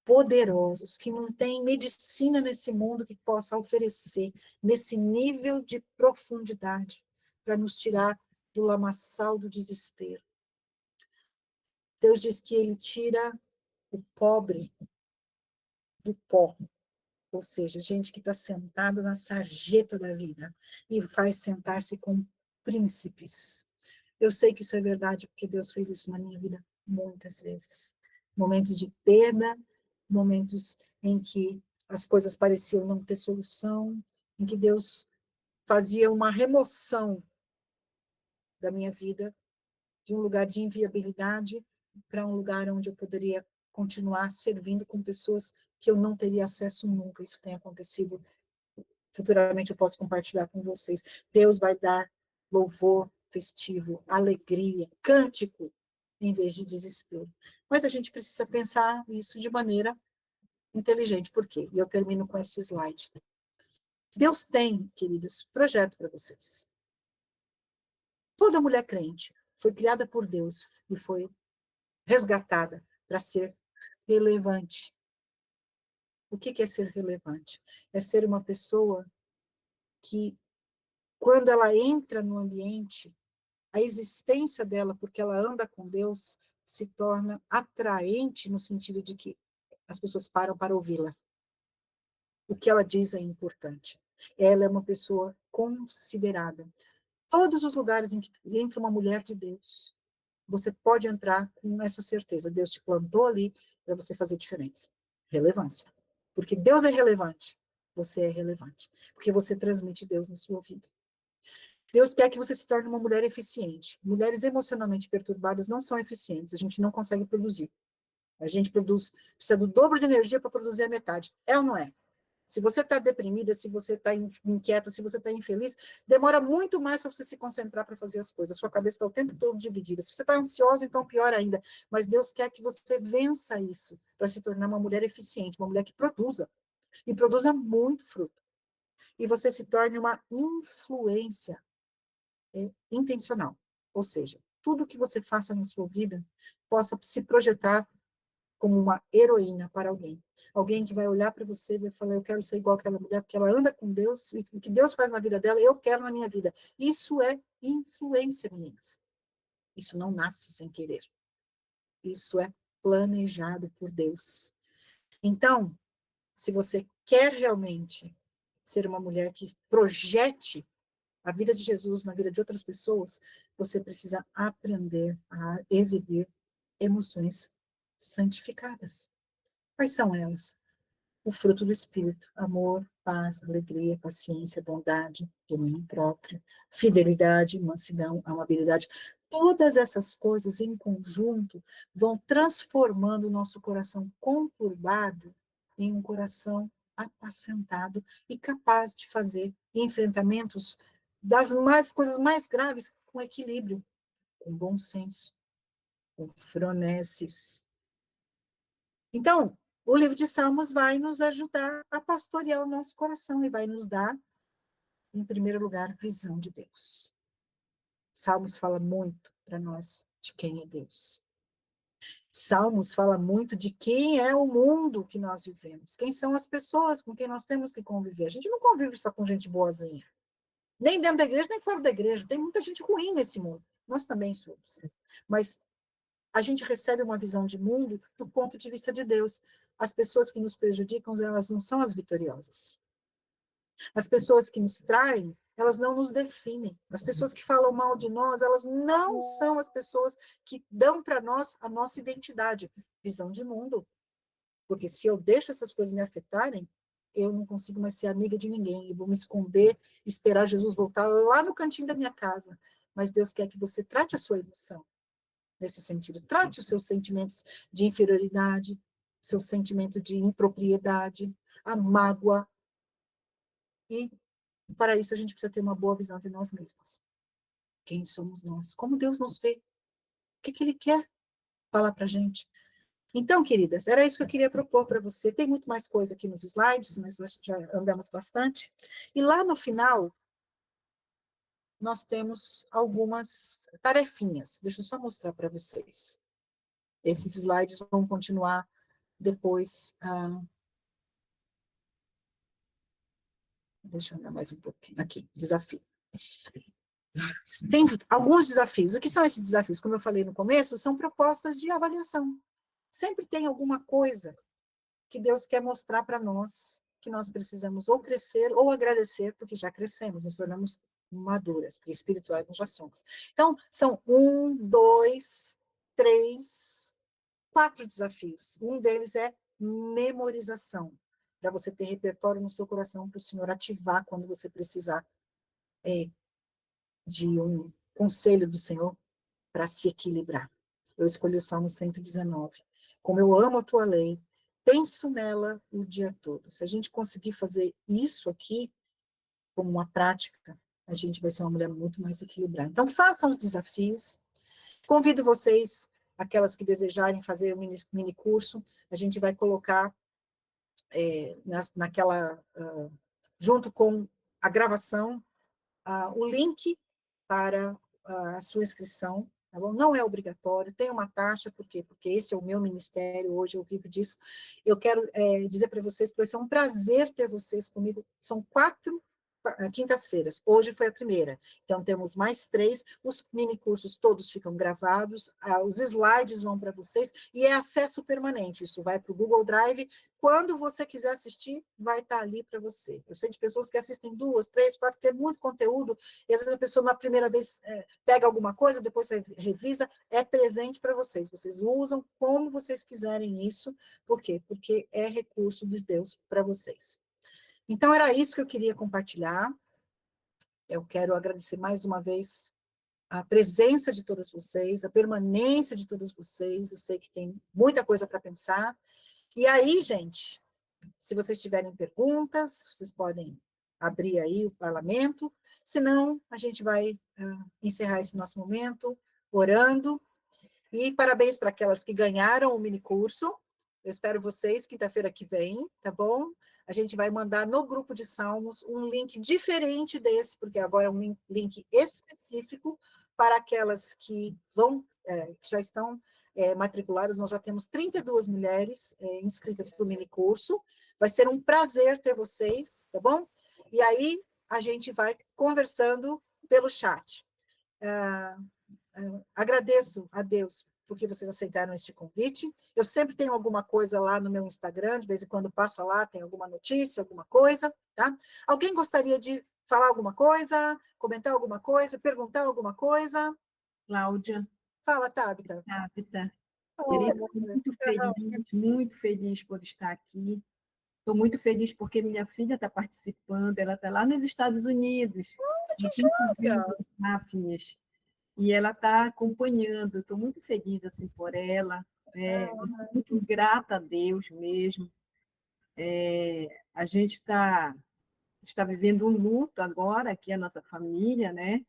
S1: poderosos, que não tem medicina nesse mundo que possa oferecer nesse nível de profundidade para nos tirar do lamaçal do desespero. Deus diz que Ele tira o pobre do pó, ou seja, gente que está sentada na sarjeta da vida e faz sentar-se com príncipes. Eu sei que isso é verdade, porque Deus fez isso na minha vida muitas vezes. Momentos de perda, momentos em que as coisas pareciam não ter solução, em que Deus fazia uma remoção da minha vida, de um lugar de inviabilidade para um lugar onde eu poderia continuar servindo com pessoas que eu não teria acesso nunca. Isso tem acontecido futuramente eu posso compartilhar com vocês. Deus vai dar louvor festivo, alegria, cântico, em vez de desespero. Mas a gente precisa pensar isso de maneira inteligente. Por quê? E eu termino com esse slide. Deus tem, queridas, projeto para vocês. Toda mulher crente foi criada por Deus e foi resgatada para ser relevante. O que é ser relevante? É ser uma pessoa que, quando ela entra no ambiente, a existência dela, porque ela anda com Deus, se torna atraente no sentido de que as pessoas param para ouvi-la. O que ela diz é importante. Ela é uma pessoa considerada. Todos os lugares em que entra uma mulher de Deus, você pode entrar com essa certeza. Deus te plantou ali para você fazer diferença. Relevância. Porque Deus é relevante. Você é relevante. Porque você transmite Deus na sua vida. Deus quer que você se torne uma mulher eficiente. Mulheres emocionalmente perturbadas não são eficientes. A gente não consegue produzir. A gente precisa do dobro de energia para produzir a metade. É ou não é? Se você está deprimida, se você está inquieta, se você está infeliz, demora muito mais para você se concentrar para fazer as coisas. A sua cabeça está o tempo todo dividida. Se você está ansiosa, então pior ainda. Mas Deus quer que você vença isso para se tornar uma mulher eficiente, uma mulher que produza. E produza muito fruto. E você se torne uma influência intencional. Ou seja, tudo que você faça na sua vida possa se projetar como uma heroína para alguém. Alguém que vai olhar para você e vai falar, eu quero ser igual àquela mulher, porque ela anda com Deus, e o que Deus faz na vida dela, eu quero na minha vida. Isso é influência, meninas. Isso não nasce sem querer. Isso é planejado por Deus. Então, se você quer realmente ser uma mulher que projete a vida de Jesus na vida de outras pessoas, você precisa aprender a exibir emoções santificadas. Quais são elas? O fruto do Espírito: amor, paz, alegria, paciência, bondade, domínio próprio, fidelidade, mansidão, amabilidade. Todas essas coisas em conjunto vão transformando o nosso coração conturbado em um coração apacentado e capaz de fazer enfrentamentos das coisas mais graves com equilíbrio, com bom senso, com froneses. Então, o livro de Salmos vai nos ajudar a pastorear o nosso coração e vai nos dar, em primeiro lugar, visão de Deus. Salmos fala muito para nós de quem é Deus. Salmos fala muito de quem é o mundo que nós vivemos, quem são as pessoas com quem nós temos que conviver. A gente não convive só com gente boazinha, nem dentro da igreja, nem fora da igreja. Tem muita gente ruim nesse mundo. Nós também somos. Mas a gente recebe uma visão de mundo do ponto de vista de Deus. As pessoas que nos prejudicam, elas não são as vitoriosas. As pessoas que nos traem, elas não nos definem. As pessoas que falam mal de nós, elas não são as pessoas que dão para nós a nossa identidade, visão de mundo. Porque se eu deixo essas coisas me afetarem, eu não consigo mais ser amiga de ninguém. Eu vou me esconder, esperar Jesus voltar lá no cantinho da minha casa. Mas Deus quer que você trate a sua emoção nesse sentido. Trate os seus sentimentos de inferioridade, seu sentimento de impropriedade, a mágoa. E, para isso, a gente precisa ter uma boa visão de nós mesmos. Quem somos nós? Como Deus nos vê? O que Ele quer falar para a gente? Então, queridas, era isso que eu queria propor para você. Tem muito mais coisa aqui nos slides, mas nós já andamos bastante. E lá no final, nós temos algumas tarefinhas. Deixa eu só mostrar para vocês. Esses slides vão continuar depois. Deixa eu andar mais um pouquinho. Aqui, desafio. Tem alguns desafios. O que são esses desafios? Como eu falei no começo, são propostas de avaliação. Sempre tem alguma coisa que Deus quer mostrar para nós, que nós precisamos ou crescer ou agradecer, porque já crescemos, nos tornamos maduras, porque espirituais nós já somos. Então, são 1, 2, 3, 4 desafios. Um deles é memorização, para você ter repertório no seu coração, para o Senhor ativar quando você precisar de um conselho do Senhor para se equilibrar. Eu escolhi o Salmo 119. Como eu amo a tua lei, penso nela o dia todo. Se a gente conseguir fazer isso aqui, como uma prática, a gente vai ser uma mulher muito mais equilibrada. Então, façam os desafios. Convido vocês, aquelas que desejarem fazer um mini curso, a gente vai colocar junto com a gravação, o link para a sua inscrição, tá bom? Não é obrigatório, tem uma taxa, por quê? Porque esse é o meu ministério, hoje eu vivo disso. Eu quero dizer para vocês que vai ser um prazer ter vocês comigo. São 4 quintas-feiras, hoje foi a primeira, então temos mais 3, os mini cursos todos ficam gravados, os slides vão para vocês, e é acesso permanente, isso vai para o Google Drive, quando você quiser assistir, vai estar ali para você. Eu sei de pessoas que assistem 2, 3, 4, porque é muito conteúdo, e às vezes a pessoa na primeira vez pega alguma coisa, depois você revisa, é presente para vocês usam como vocês quiserem isso, por quê? Porque é recurso de Deus para vocês. Então, era isso que eu queria compartilhar. Eu quero agradecer mais uma vez a presença de todas vocês, a permanência de todas vocês. Eu sei que tem muita coisa para pensar. E aí, gente, se vocês tiverem perguntas, vocês podem abrir aí o parlamento. Senão, a gente vai encerrar esse nosso momento orando. E parabéns para aquelas que ganharam o minicurso. Eu espero vocês quinta-feira que vem, tá bom? A gente vai mandar no grupo de Salmos um link diferente desse, porque agora é um link específico para aquelas que já estão matriculadas. Nós já temos 32 mulheres inscritas para o minicurso. Vai ser um prazer ter vocês, tá bom? E aí a gente vai conversando pelo chat. Agradeço a Deus porque vocês aceitaram este convite. Eu sempre tenho alguma coisa lá no meu Instagram, de vez em quando passa lá, tem alguma notícia, alguma coisa, tá? Alguém gostaria de falar alguma coisa, comentar alguma coisa, perguntar alguma coisa?
S9: Cláudia.
S1: Fala, Tabita.
S9: Tabita. Querida, muito feliz por estar aqui. Estou muito feliz porque minha filha está participando, ela está lá nos Estados Unidos.
S1: Que joia!
S9: E ela está acompanhando, estou muito feliz assim, por ela, muito grata a Deus mesmo. A gente está vivendo um luto agora, aqui a nossa família, né?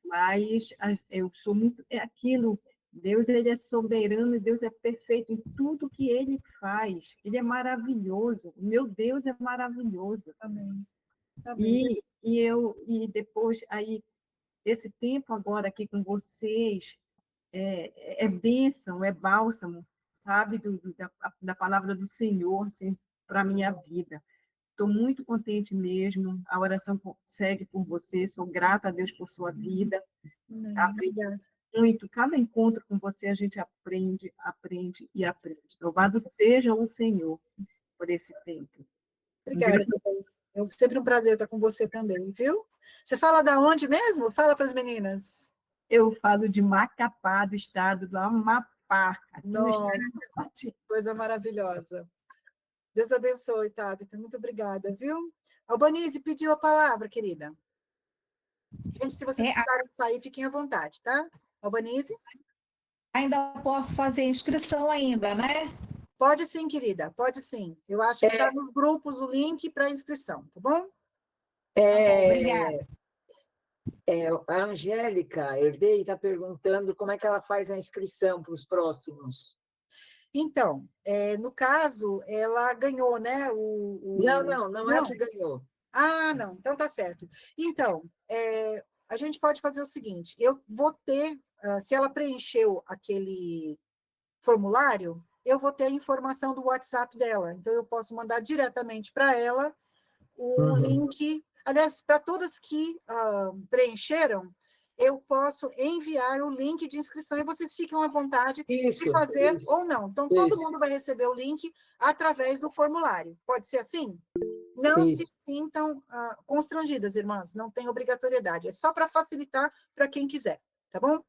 S9: Mas eu sou muito... É aquilo, Deus ele é soberano e Deus é perfeito em tudo que Ele faz. Ele é maravilhoso, o meu Deus é maravilhoso.
S1: Amém. Amém.
S9: E depois, aí, esse tempo agora aqui com vocês é bênção, é bálsamo, sabe, da palavra do Senhor, assim, para a minha vida. Estou muito contente mesmo, a oração segue por você, sou grata a Deus por sua vida, aprendi muito, cada encontro com você a gente aprende, aprende e aprende. Louvado seja o Senhor por esse tempo.
S1: Obrigada. É sempre um prazer estar com você também, viu? Você fala da onde mesmo? Fala para as meninas.
S9: Eu falo de Macapá, do estado do Amapá.
S1: Nossa, coisa maravilhosa. Deus abençoe, Tabita. Muito obrigada, viu? Albanise pediu a palavra, querida. Gente, se vocês precisarem sair, fiquem à vontade, tá? Albanise?
S7: Ainda posso fazer inscrição ainda, né?
S1: Pode sim, querida, pode sim. Eu acho que está nos grupos o link para inscrição, tá bom?
S7: Obrigada.
S2: A Angélica Herdei está perguntando como é que ela faz a inscrição para os próximos.
S1: Então, no caso, ela ganhou, né?
S2: Não é que ganhou.
S1: Ah, não, então tá certo. Então, a gente pode fazer o seguinte, eu vou ter, se ela preencheu aquele formulário, eu vou ter a informação do WhatsApp dela, então eu posso mandar diretamente para ela o link, aliás, para todas que preencheram, eu posso enviar o link de inscrição e vocês ficam à vontade de fazer ou não. Então, todo mundo vai receber o link através do formulário. Pode ser assim? Não se sintam constrangidas, irmãs, não tem obrigatoriedade, é só para facilitar para quem quiser, tá bom?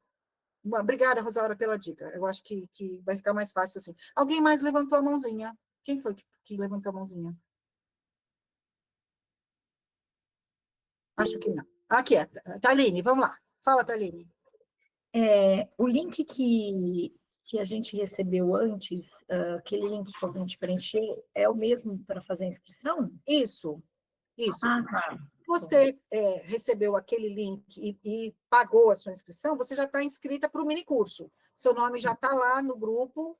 S1: Obrigada, Rosaura, pela dica, eu acho que vai ficar mais fácil assim. Alguém mais levantou a mãozinha? Quem foi que levantou a mãozinha? Acho que não. Aqui é, Thaline, vamos lá. Fala, Thaline.
S3: O link que a gente recebeu antes, aquele link que a gente preencher, é o mesmo para fazer a inscrição?
S1: Isso.
S3: Ah, tá.
S1: Você recebeu aquele link e pagou a sua inscrição, você já está inscrita para o minicurso. Seu nome já está lá no grupo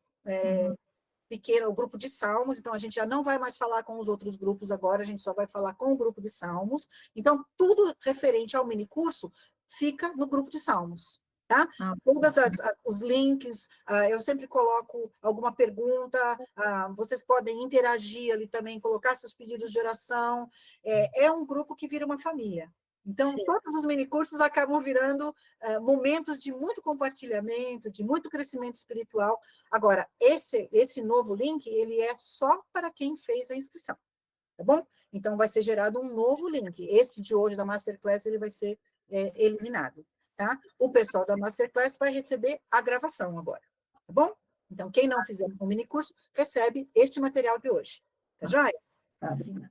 S1: pequeno, o grupo de Salmos, então a gente já não vai mais falar com os outros grupos agora, a gente só vai falar com o grupo de Salmos. Então, tudo referente ao minicurso fica no grupo de Salmos. Tá? Todos os links, eu sempre coloco alguma pergunta, vocês podem interagir ali também, colocar seus pedidos de oração. É um grupo que vira uma família. Então,
S3: Sim.
S1: todos os minicursos acabam virando momentos de muito compartilhamento, de muito crescimento espiritual. Agora, esse novo link, ele é só para quem fez a inscrição, tá bom? Então, vai ser gerado um novo link. Esse de hoje, da Masterclass, ele vai ser eliminado. Tá? O pessoal da Masterclass vai receber a gravação agora, tá bom? Então, quem não fizer o minicurso, recebe este material de hoje. Tá joia?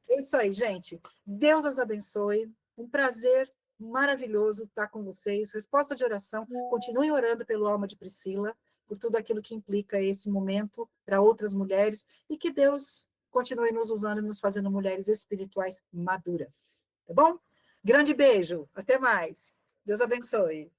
S1: É isso aí, gente. Deus os abençoe. Um prazer maravilhoso estar com vocês. Resposta de oração. Continuem orando pelo alma de Priscila, por tudo aquilo que implica esse momento para outras mulheres, e que Deus continue nos usando e nos fazendo mulheres espirituais maduras. Tá bom? Grande beijo. Até mais. Deus abençoe.